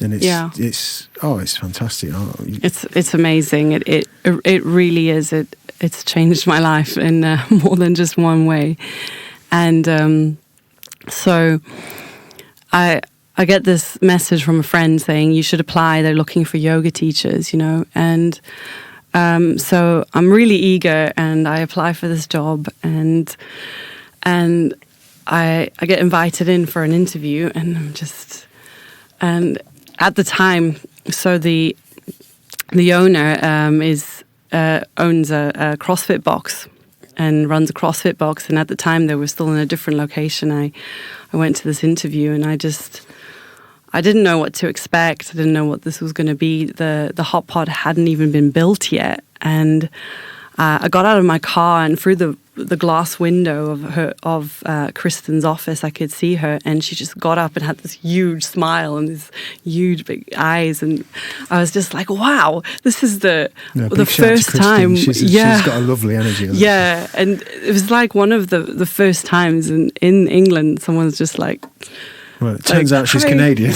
And it's fantastic. Oh, it's amazing. It really is. It's changed my life in more than just one way. And so I get this message from a friend saying you should apply. They're looking for yoga teachers, and so I'm really eager and I apply for this job and I get invited in for an interview and at the time, so the owner owns a CrossFit box and runs a CrossFit box, and at the time they were still in a different location. I went to this interview and I didn't know what to expect. I didn't know what this was going to be. The hot pod hadn't even been built yet, and I got out of my car and through the glass window of Kristen's office, I could see her, and she just got up and had this huge smile and these huge big eyes, and I was just like, "Wow, this is the first time." She's got a lovely energy. Yeah, and it was like one of the first times in England, someone's just like. Well, it turns out she's Canadian.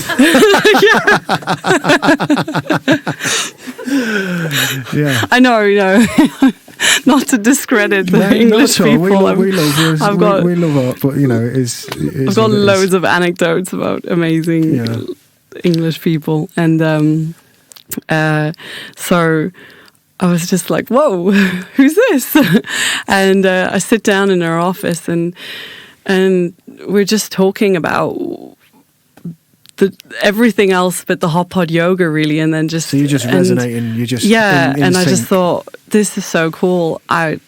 Yeah. I know. Not to discredit the English people. We love art, but I've got loads of anecdotes about amazing English people, and so I was just like, "Whoa, who's this?" And I sit down in her office, and we're just talking about everything else but the hot pod yoga, really, and then just so you just resonate and you just and I just thought, this is so cool. I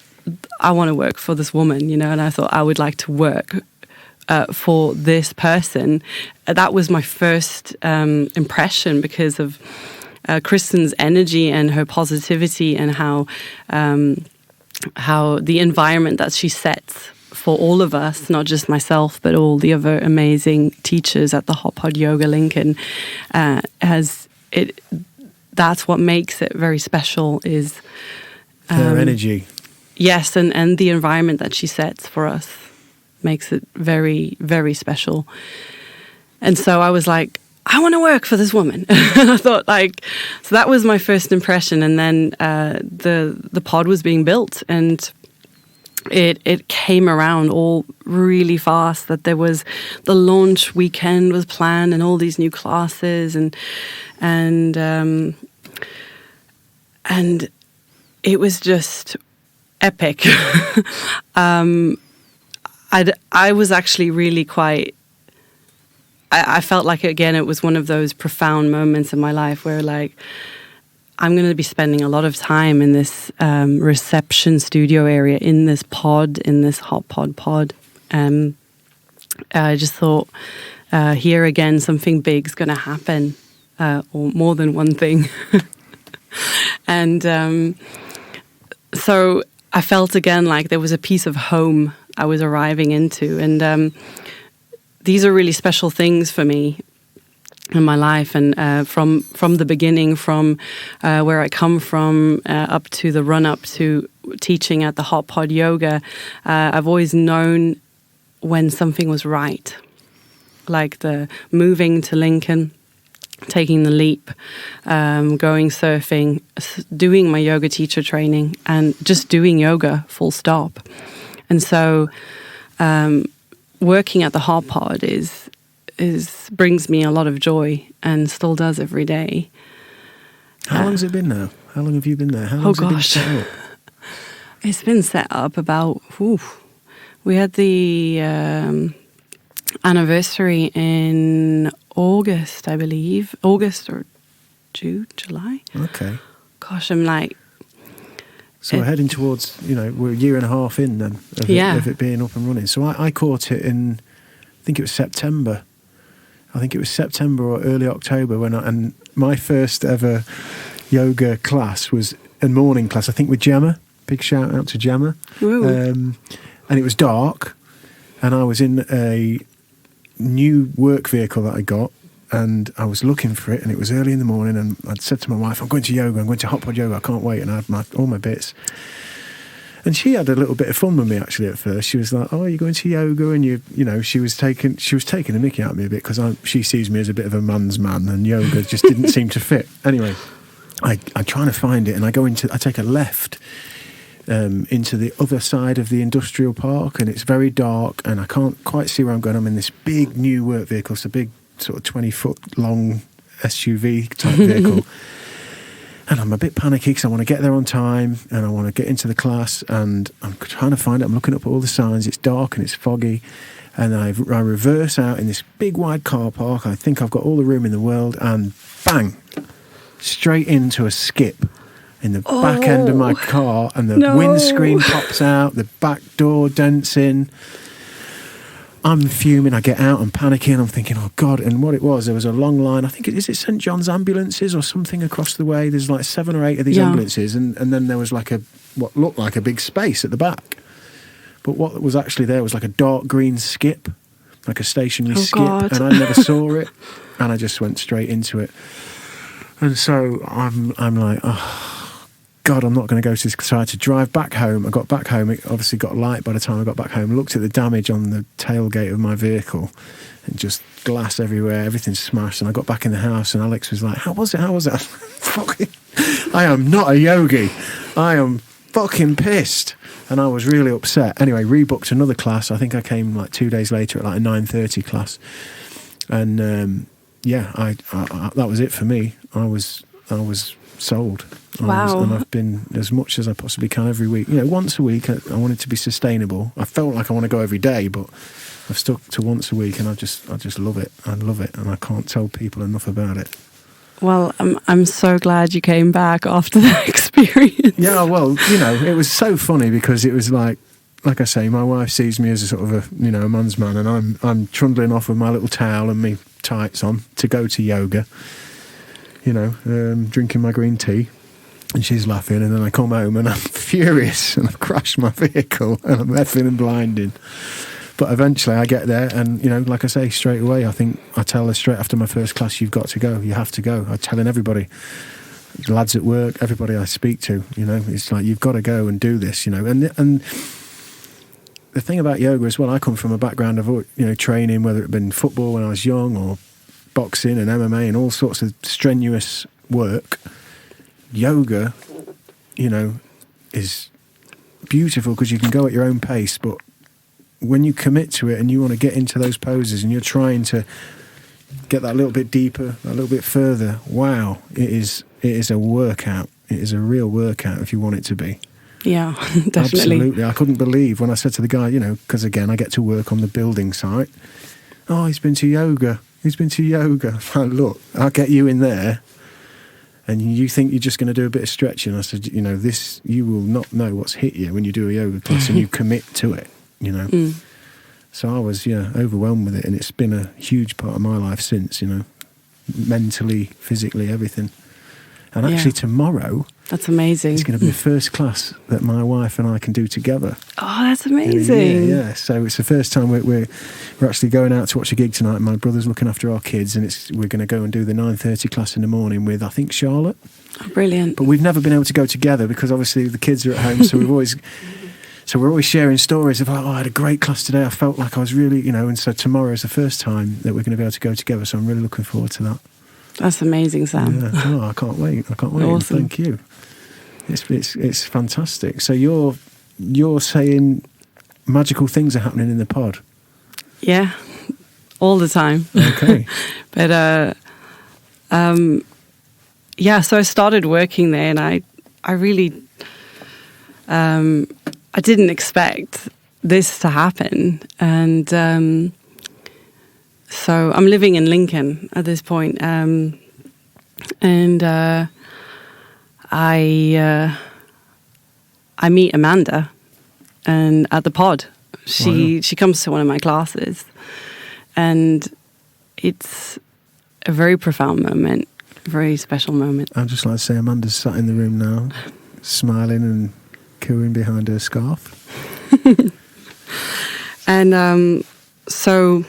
want to work for this woman, and I thought I would like to work for this person. That was my first impression because of Kristen's energy and her positivity and how the environment that she sets for all of us, not just myself, but all the other amazing teachers at the Hot Pod Yoga Lincoln, that's what makes it very special is her energy. Yes, and the environment that she sets for us makes it very, very special. And so I was like, I want to work for this woman. And I thought, so that was my first impression. And then the pod was being built, and it came around all really fast, that there was the launch weekend was planned and all these new classes and it was just epic. I was actually really quite, I felt like, again, it was one of those profound moments in my life where I'm going to be spending a lot of time in this reception studio area, in this pod, in this hot pod. I just thought, here again, something big's going to happen, or more than one thing. And so I felt again like there was a piece of home I was arriving into. And these are really special things for me in my life, and from the beginning, from where I come from, up to the run up to teaching at the Hot Pod Yoga, I've always known when something was right. Like the moving to Lincoln, taking the leap, going surfing, doing my yoga teacher training, and just doing yoga full stop. And so working at the Heart Pod brings me a lot of joy and still does every day. How long has it been now? How long have you been there? How long has it been set up? It's been set up about, we had the anniversary in August, I believe. August or June, July. Okay. Gosh, I'm like... So we're heading towards, we're a year and a half in then of it being up and running. So I caught it in, I think it was September. I think it was September or early October and my first ever yoga class was a morning class, I think with Gemma. Big shout out to Gemma. And it was dark and I was in a new work vehicle that I got and I was looking for it and it was early in the morning and I'd said to my wife, I'm going to yoga, I'm going to Hot Pod Yoga, I can't wait, and I had all my bits. And she had a little bit of fun with me actually at first. She was like, "Oh, you're going to yoga," and she was taking the mickey out of me a bit because she sees me as a bit of a man's man, and yoga just didn't seem to fit. Anyway, I'm trying to find it, and I take a left into the other side of the industrial park, and it's very dark, and I can't quite see where I'm going. I'm in this big new work vehicle, it's a big sort of 20-foot long SUV type vehicle. And I'm a bit panicky because I want to get there on time and I want to get into the class and I'm trying to find it. I'm looking up all the signs. It's dark and it's foggy. And I reverse out in this big wide car park. I think I've got all the room in the world and bang, straight into a skip in the back end of my car and the windscreen pops out, the back door dents in. I'm fuming, I get out, I'm panicking, I'm thinking, oh God, and what it was, there was a long line, I think, is it St John's ambulances or something across the way? There's like 7 or 8 of these ambulances, and then there was like what looked like a big space at the back. But what was actually there was like a dark green skip, like a stationary skip, God. And I never saw it, and I just went straight into it. And so I'm like, oh God, I'm not going to go to this. So I had to drive back home. I got back home. It obviously got light by the time I got back home. Looked at the damage on the tailgate of my vehicle and just glass everywhere. Everything's smashed. And I got back in the house and Alex was like, how was it? I am not a yogi. I am fucking pissed. And I was really upset. Anyway, rebooked another class. I think I came like 2 days later at like a 9:30 class. And I that was it for me. I was sold. Wow. And I've been as much as I possibly can every week. Once a week. I want it to be sustainable. I felt like I want to go every day, but I've stuck to once a week, and I just love it. I love it, and I can't tell people enough about it. Well, I'm so glad you came back after that experience. Yeah, well, it was so funny because it was like I say, my wife sees me as a sort of a man's man, and I'm trundling off with my little towel and me tights on to go to yoga. Drinking my green tea. And she's laughing, and then I come home and I'm furious and I've crashed my vehicle and I'm effing and blinding. But eventually I get there and, like I say, straight away, I think I tell her straight after my first class, you've got to go, you have to go. I'm telling everybody, the lads at work, everybody I speak to, it's like, you've got to go and do this, And the thing about yoga as well, I come from a background of, training, whether it had been football when I was young or boxing and MMA and all sorts of strenuous work. Yoga, is beautiful because you can go at your own pace, but when you commit to it and you want to get into those poses and you're trying to get that little bit deeper, a little bit further, wow, it is a workout. It is a real workout if you want it to be. Yeah, definitely. Absolutely. I couldn't believe when I said to the guy, because again, I get to work on the building site. Oh, he's been to yoga. Look, I'll get you in there. And you think you're just going to do a bit of stretching. I said, this, you will not know what's hit you when you do a yoga class and you commit to it, So I was, overwhelmed with it. And it's been a huge part of my life since, mentally, physically, everything. And actually tomorrow... That's amazing. It's going to be the first class that my wife and I can do together. Oh, that's amazing. Yeah. So it's the first time we're actually going out to watch a gig tonight. And my brother's looking after our kids, and we're going to go and do the 9:30 class in the morning with, I think, Charlotte. Oh, brilliant. But we've never been able to go together because obviously the kids are at home, so we're always sharing stories of, I had a great class today. I felt like I was really, and so tomorrow is the first time that we're going to be able to go together. So I'm really looking forward to that. That's amazing, Sam. Yeah. Oh, I can't wait. Awesome. Thank you. It's fantastic. So you're saying magical things are happening in the pod. Yeah, all the time. Okay. But so I started working there, and I really I didn't expect this to happen, and so I'm living in Lincoln at this point, and I meet Amanda, and at the pod, she comes to one of my classes, and it's a very profound moment, a very special moment. I'd just like to say Amanda's sat in the room now, smiling and cooing behind her scarf. And so,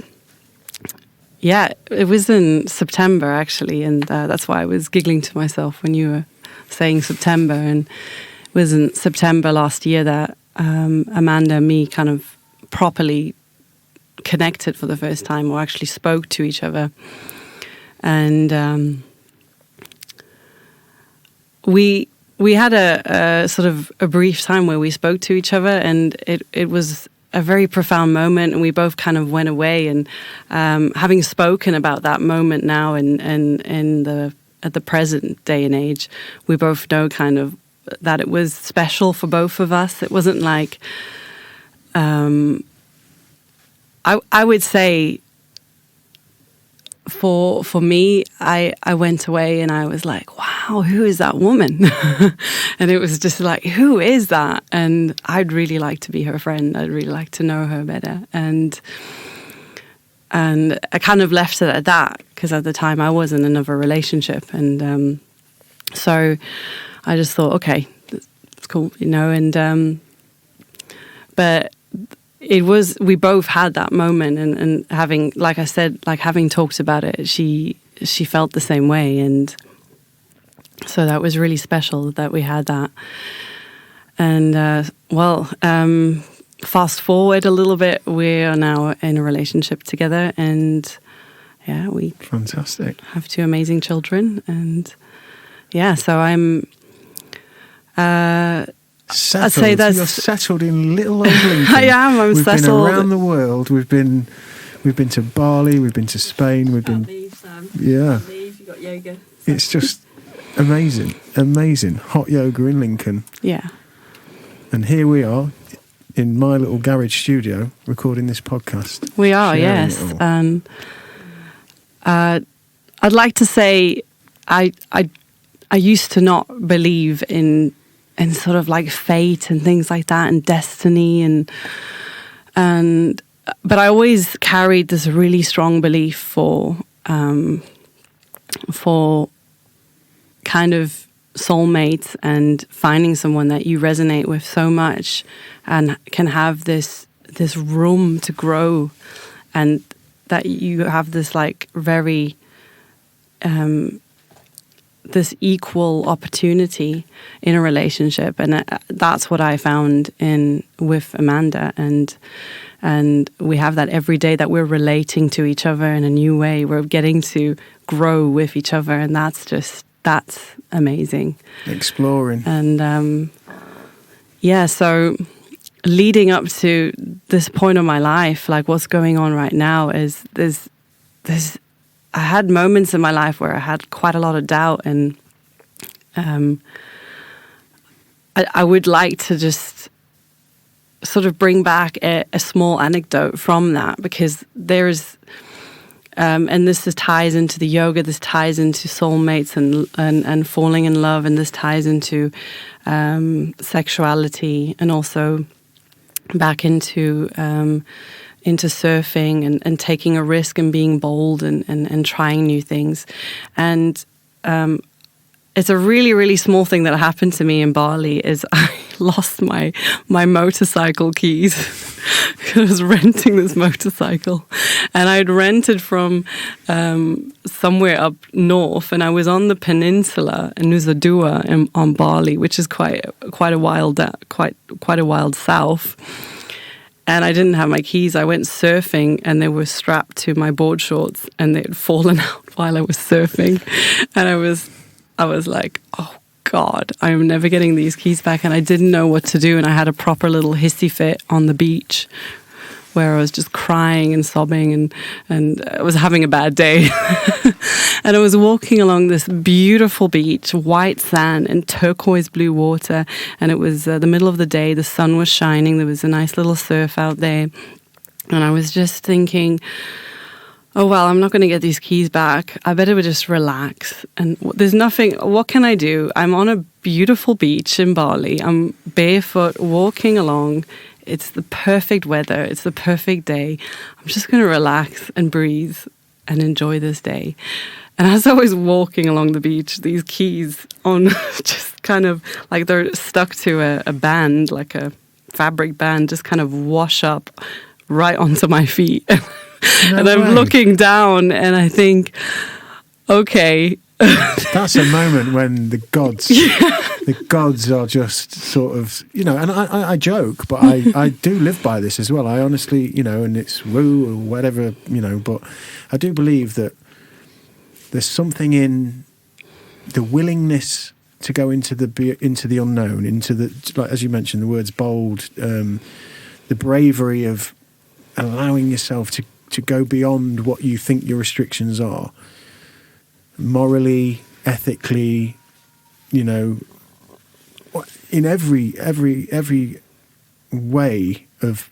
yeah, it was in September actually, and that's why I was giggling to myself when you were saying September. And it was in September last year that Amanda and me kind of properly connected for the first time, or actually spoke to each other. And we had a sort of a brief time where we spoke to each other, and it was a very profound moment, and we both kind of went away. And having spoken about that moment now and at the present day and age, we both know kind of that it was special for both of us. It wasn't like I would say for me, I went away and I was like, wow, who is that woman? And it was just like, who is that? And I'd really like to be her friend. I'd really like to know her better. And I kind of left it at that, because at the time I was in another relationship. And so I just thought, okay, it's cool, you know. And but it was, we both had that moment, and having, like I said, like having talked about it, she felt the same way, and so that was really special that we had that. And fast forward a little bit, we are now in a relationship together, and yeah, we Fantastic. have 2 amazing children, and yeah, so I'm Settled. I'd say that's... You're settled in little old Lincoln. I am. I'm we've settled. We've been around the world. We've been to Bali. We've been to Spain. We've been. Leave, Sam. Yeah. Leave. You got yoga. It's just amazing. Hot yoga in Lincoln. Yeah. And here we are in my little garage studio recording this podcast. We are, yes. And I'd like to say I used to not believe in sort of like fate and things like that, and destiny, but I always carried this really strong belief for kind of soulmates and finding someone that you resonate with so much and can have this room to grow, and that you have this like very this equal opportunity in a relationship. And that's what I found with Amanda, and we have that every day, that we're relating to each other in a new way. We're getting to grow with each other, and that's amazing. Exploring. And so leading up to this point of my life, like what's going on right now is there's I had moments in my life where I had quite a lot of doubt, and I would like to just sort of bring back a small anecdote from that, because there's and this ties into the yoga, this ties into soulmates and falling in love, and this ties into sexuality, and also back into surfing and taking a risk and being bold and trying new things. And it's a really, really small thing that happened to me in Bali is I lost my motorcycle keys. I was renting this motorcycle, and I'd rented from somewhere up north, and I was on the peninsula in Nusa Dua on Bali, which is quite a wild south. And I didn't have my keys. I went surfing, and they were strapped to my board shorts, and they had fallen out while I was surfing, and I was like, oh God, I'm never getting these keys back, and I didn't know what to do, and I had a proper little hissy fit on the beach, where I was just crying and sobbing, and I was having a bad day. And I was walking along this beautiful beach, white sand and turquoise blue water, and it was the middle of the day, the sun was shining, there was a nice little surf out there, and I was just thinking, oh, well, I'm not going to get these keys back. I better just relax. And there's nothing, what can I do? I'm on a beautiful beach in Bali. I'm barefoot, walking along. It's the perfect weather. It's the perfect day. I'm just going to relax and breathe and enjoy this day. And as I was walking along the beach, these keys on just kind of like they're stuck to a band, like a fabric band, just kind of wash up right onto my feet. And I'm looking down and I think, okay. That's a moment when the gods are just sort of, you know, and I joke, but I do live by this as well. I honestly, you know, and it's woo or whatever, you know, but I do believe that there's something in the willingness to go into the unknown, into the, like as you mentioned, the words bold, the bravery of allowing yourself to go beyond what you think your restrictions are, morally, ethically, you know, in every way of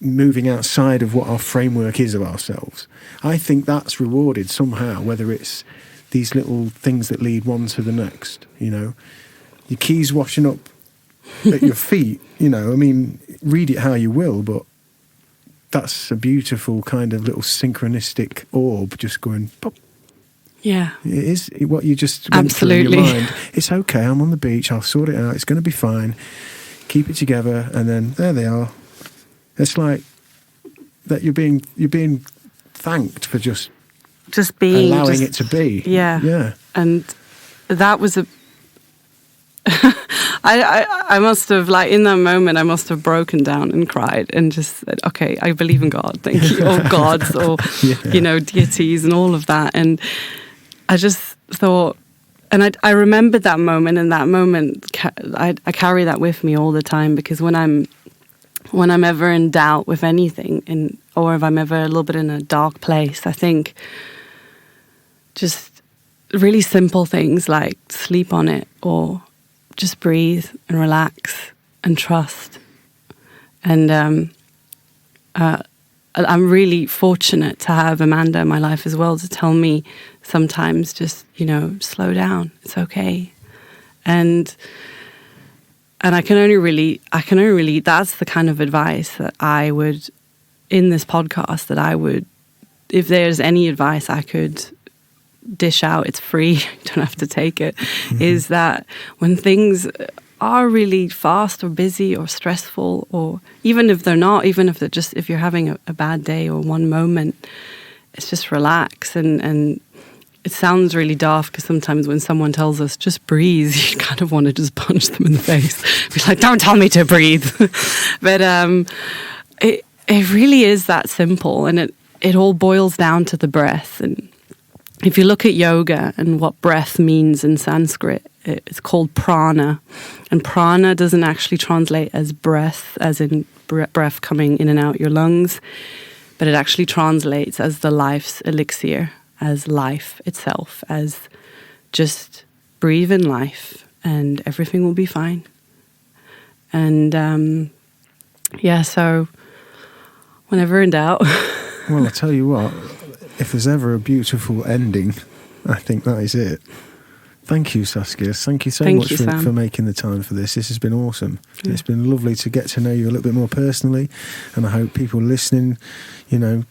moving outside of what our framework is of ourselves. I think that's rewarded somehow, whether it's these little things that lead one to the next, you know, your keys washing up at your feet, you know, I mean, read it how you will, but that's a beautiful kind of little synchronistic orb just going pop. Yeah. It is what you just went through in your mind. It's okay, I'm on the beach, I'll sort it out, it's going to be fine. Keep it together, and then there they are. It's like that you're being thanked for just being, allowing it to be. Yeah. Yeah. And that was a I must have, like, in that moment, I must have broken down and cried and just said, okay, I believe in God, thank you, or gods, or, you know, deities and all of that. And I just thought, and I remembered that moment, and that moment, I carry that with me all the time, because when I'm ever in doubt with anything, or if I'm ever a little bit in a dark place, I think just really simple things like sleep on it, or just breathe and relax and trust. And I'm really fortunate to have Amanda in my life as well, to tell me sometimes just, you know, slow down, it's okay. And I can only really, that's the kind of advice that I would, in this podcast, that I would, if there's any advice I could dish out, it's free, you don't have to take it, is that when things are really fast or busy or stressful, or even if they're not, even if they're just, if you're having a bad day or one moment, it's just relax. And it sounds really daft, because sometimes when someone tells us just breathe, you kind of want to just punch them in the face, be like, don't tell me to breathe. But it really is that simple, and it all boils down to the breath. And if you look at yoga and what breath means in Sanskrit, it's called prana. And prana doesn't actually translate as breath, as in breath coming in and out your lungs, but it actually translates as the life's elixir, as life itself, as just breathe in life and everything will be fine. And so whenever in doubt. Well, I tell you what, if there's ever a beautiful ending, I think that is it. Thank you, Saskia. Thank you so much for making the time for this. This has been awesome. Yeah. It's been lovely to get to know you a little bit more personally, and I hope people listening, you know,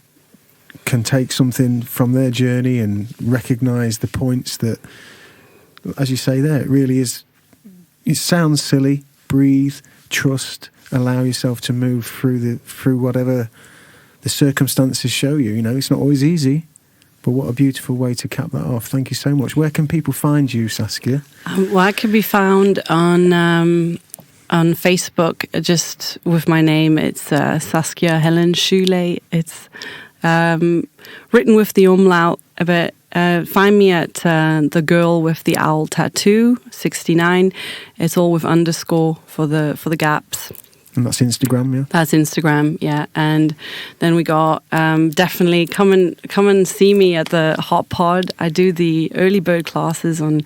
can take something from their journey and recognise the points that, as you say there, it really is, it sounds silly, breathe, trust, allow yourself to move through whatever the circumstances show you. You know, it's not always easy, but what a beautiful way to cap that off. Thank you so much. Where can people find you, Saskia? Well, I can be found on Facebook, just with my name. It's Saskia Schuele. It's written with the umlaut But find me at the girl with the owl tattoo 69. It's all with underscore for the gaps. And that's Instagram, yeah? That's Instagram, yeah. And then we got definitely come and see me at the Hot Pod. I do the early bird classes on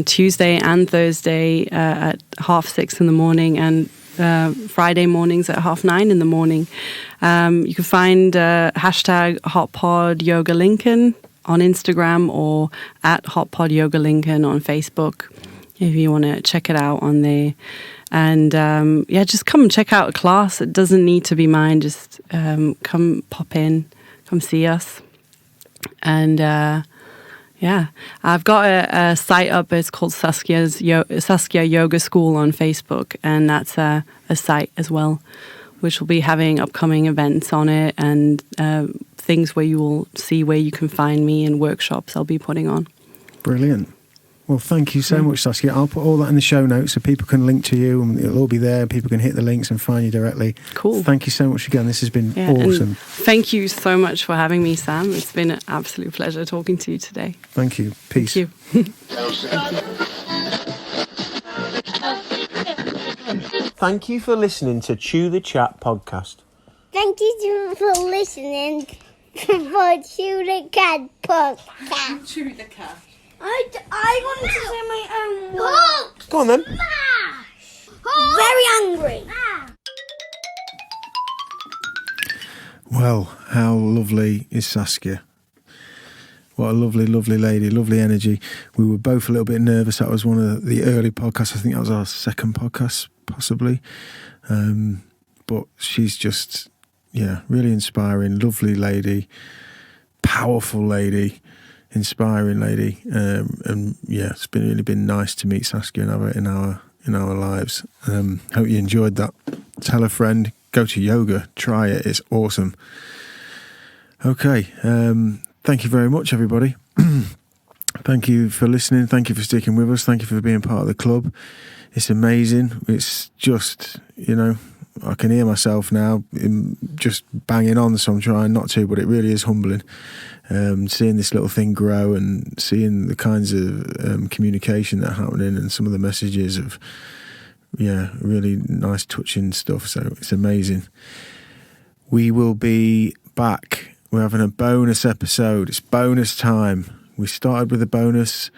Tuesday and Thursday at 6:30 in the morning, and Friday mornings at 9:30 in the morning. You can find hashtag HotPodYogaLincoln on Instagram or at HotPodYogaLincoln on Facebook if you want to check it out on there. And just come and check out a class. It doesn't need to be mine. Just come pop in, come see us. And I've got a site up. It's called Saskia Yoga School on Facebook, and that's a site as well, which will be having upcoming events on it and things where you will see where you can find me and workshops I'll be putting on. Brilliant. Well, thank you so much, Saskia. I'll put all that in the show notes so people can link to you, and it'll all be there. People can hit the links and find you directly. Cool. Thank you so much again. This has been awesome. Thank you so much for having me, Sam. It's been an absolute pleasure talking to you today. Thank you. Peace. Thank you. Thank you for listening to Chew the Chat podcast. Thank you for listening for Chew the Cat podcast. Chew the cat. I want to say my own words. Go on then. Very angry. Well, how lovely is Saskia? What a lovely, lovely lady, lovely energy. We were both a little bit nervous. That was one of the early podcasts. I think that was our second podcast, possibly. But she's just, really inspiring, lovely lady, powerful lady, inspiring lady. It's really been nice to meet Saskia and have her in our lives. Hope you enjoyed that. Tell a friend, go to yoga, try it. It's awesome. Okay. Thank you very much, everybody. Thank you for listening. Thank you for sticking with us. Thank you for being part of the club. It's amazing. It's just, I can hear myself now just banging on, so I'm trying not to, but it really is humbling. Seeing this little thing grow and seeing the kinds of communication that are happening and some of the messages of, really nice touching stuff. So it's amazing. We will be back. We're having a bonus episode. It's bonus time. We started with a bonus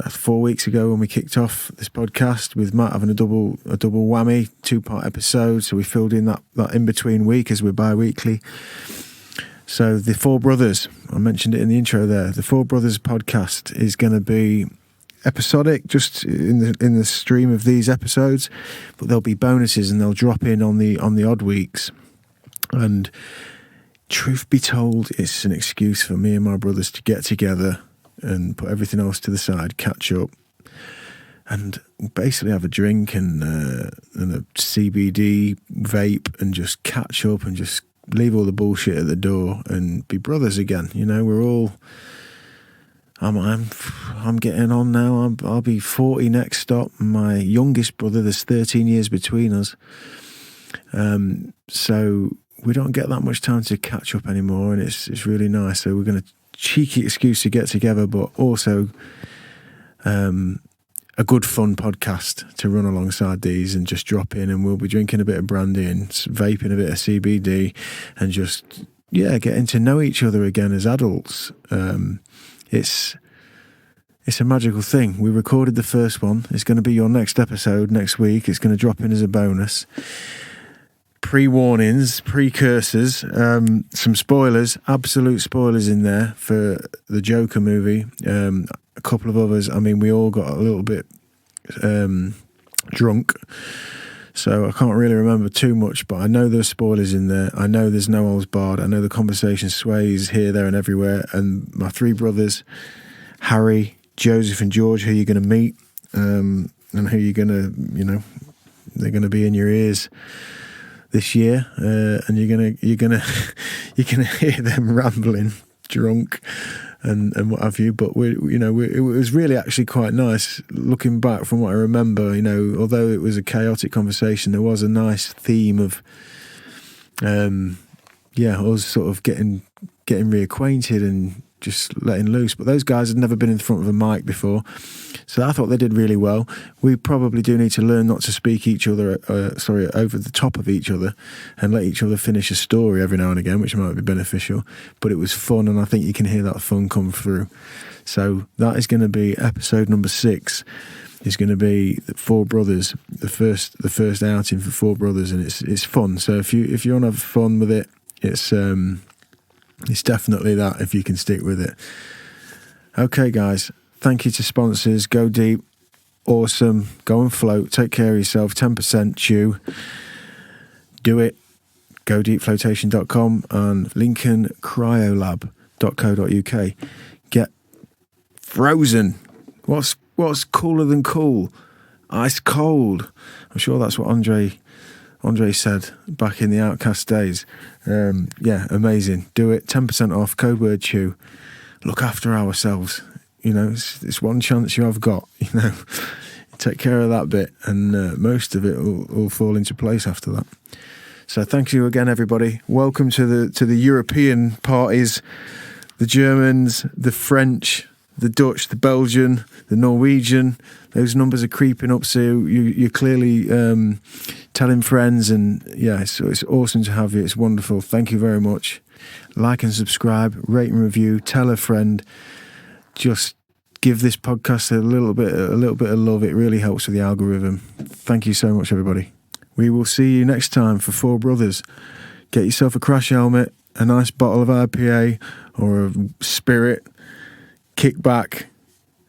4 weeks ago when we kicked off this podcast with Matt having a double whammy 2-part episode. So we filled in that in between week as we're bi-weekly. So the Four Brothers, I mentioned it in the intro there. The Four Brothers podcast is going to be episodic, just in the stream of these episodes, but there'll be bonuses and they'll drop in on the odd weeks. And truth be told, it's an excuse for me and my brothers to get together and put everything else to the side, catch up, and basically have a drink and a CBD vape and just catch up and just leave all the bullshit at the door and be brothers again. We're all. I'm getting on now. I'll be 40 next stop. My youngest brother, there's 13 years between us. So we don't get that much time to catch up anymore, and it's really nice. So we're going to cheeky excuse to get together, but also a good fun podcast to run alongside these and just drop in, and we'll be drinking a bit of brandy and vaping a bit of CBD and just getting to know each other again as adults. It's a magical thing. We recorded the first one. It's going to be your next episode next week. It's going to drop in as a bonus. Pre-warnings, precursors, some spoilers, absolute spoilers in there for the Joker movie. A couple of others. I mean, we all got a little bit drunk, so I can't really remember too much, but I know there's spoilers in there. I know there's no holds barred. I know the conversation sways here, there and everywhere. And my three brothers, Harry, Joseph and George, who you're going to meet, and who you're going to, they're going to be in your ears this year, and you're gonna hear them rambling, drunk, and what have you. But it was really actually quite nice looking back from what I remember. Although it was a chaotic conversation, there was a nice theme of, us sort of getting getting reacquainted and just letting loose. But those guys had never been in front of a mic before, so I thought they did really well. We probably do need to learn not to speak over the top of each other, and let each other finish a story every now and again, which might be beneficial. But it was fun, and I think you can hear that fun come through. So that is going to be episode number 6. It's going to be the 4 brothers, the first outing for 4 brothers, and it's fun. So if you want to have fun with it, it's definitely that, if you can stick with it. Okay, guys, thank you to sponsors. Go Deep, awesome. Go and float. Take care of yourself. 10% chew. Do it. GoDeepFlotation.com and LincolnCryolab.co.uk. Get frozen. What's cooler than cool? Ice cold. I'm sure that's what Andre said back in the Outcast days. Yeah, amazing. Do it. 10% off. Code word chew. Look after ourselves. You know, it's one chance you have got. You know, take care of that bit, and most of it will fall into place after that. So thank you again, everybody. Welcome to the European parties, the Germans, the French, the Dutch, the Belgian, the Norwegian. Those numbers are creeping up, so you're clearly telling friends, and yeah, it's awesome to have you. It's wonderful. Thank you very much. Like and subscribe, rate and review, tell a friend. Just give this podcast a little bit of love. It really helps with the algorithm. Thank you so much, everybody. We will see you next time for 4 brothers. Get yourself a crash helmet, a nice bottle of IPA or a spirit. Kick back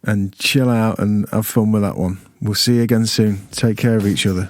and chill out and have fun with that one. We'll see you again soon. Take care of each other.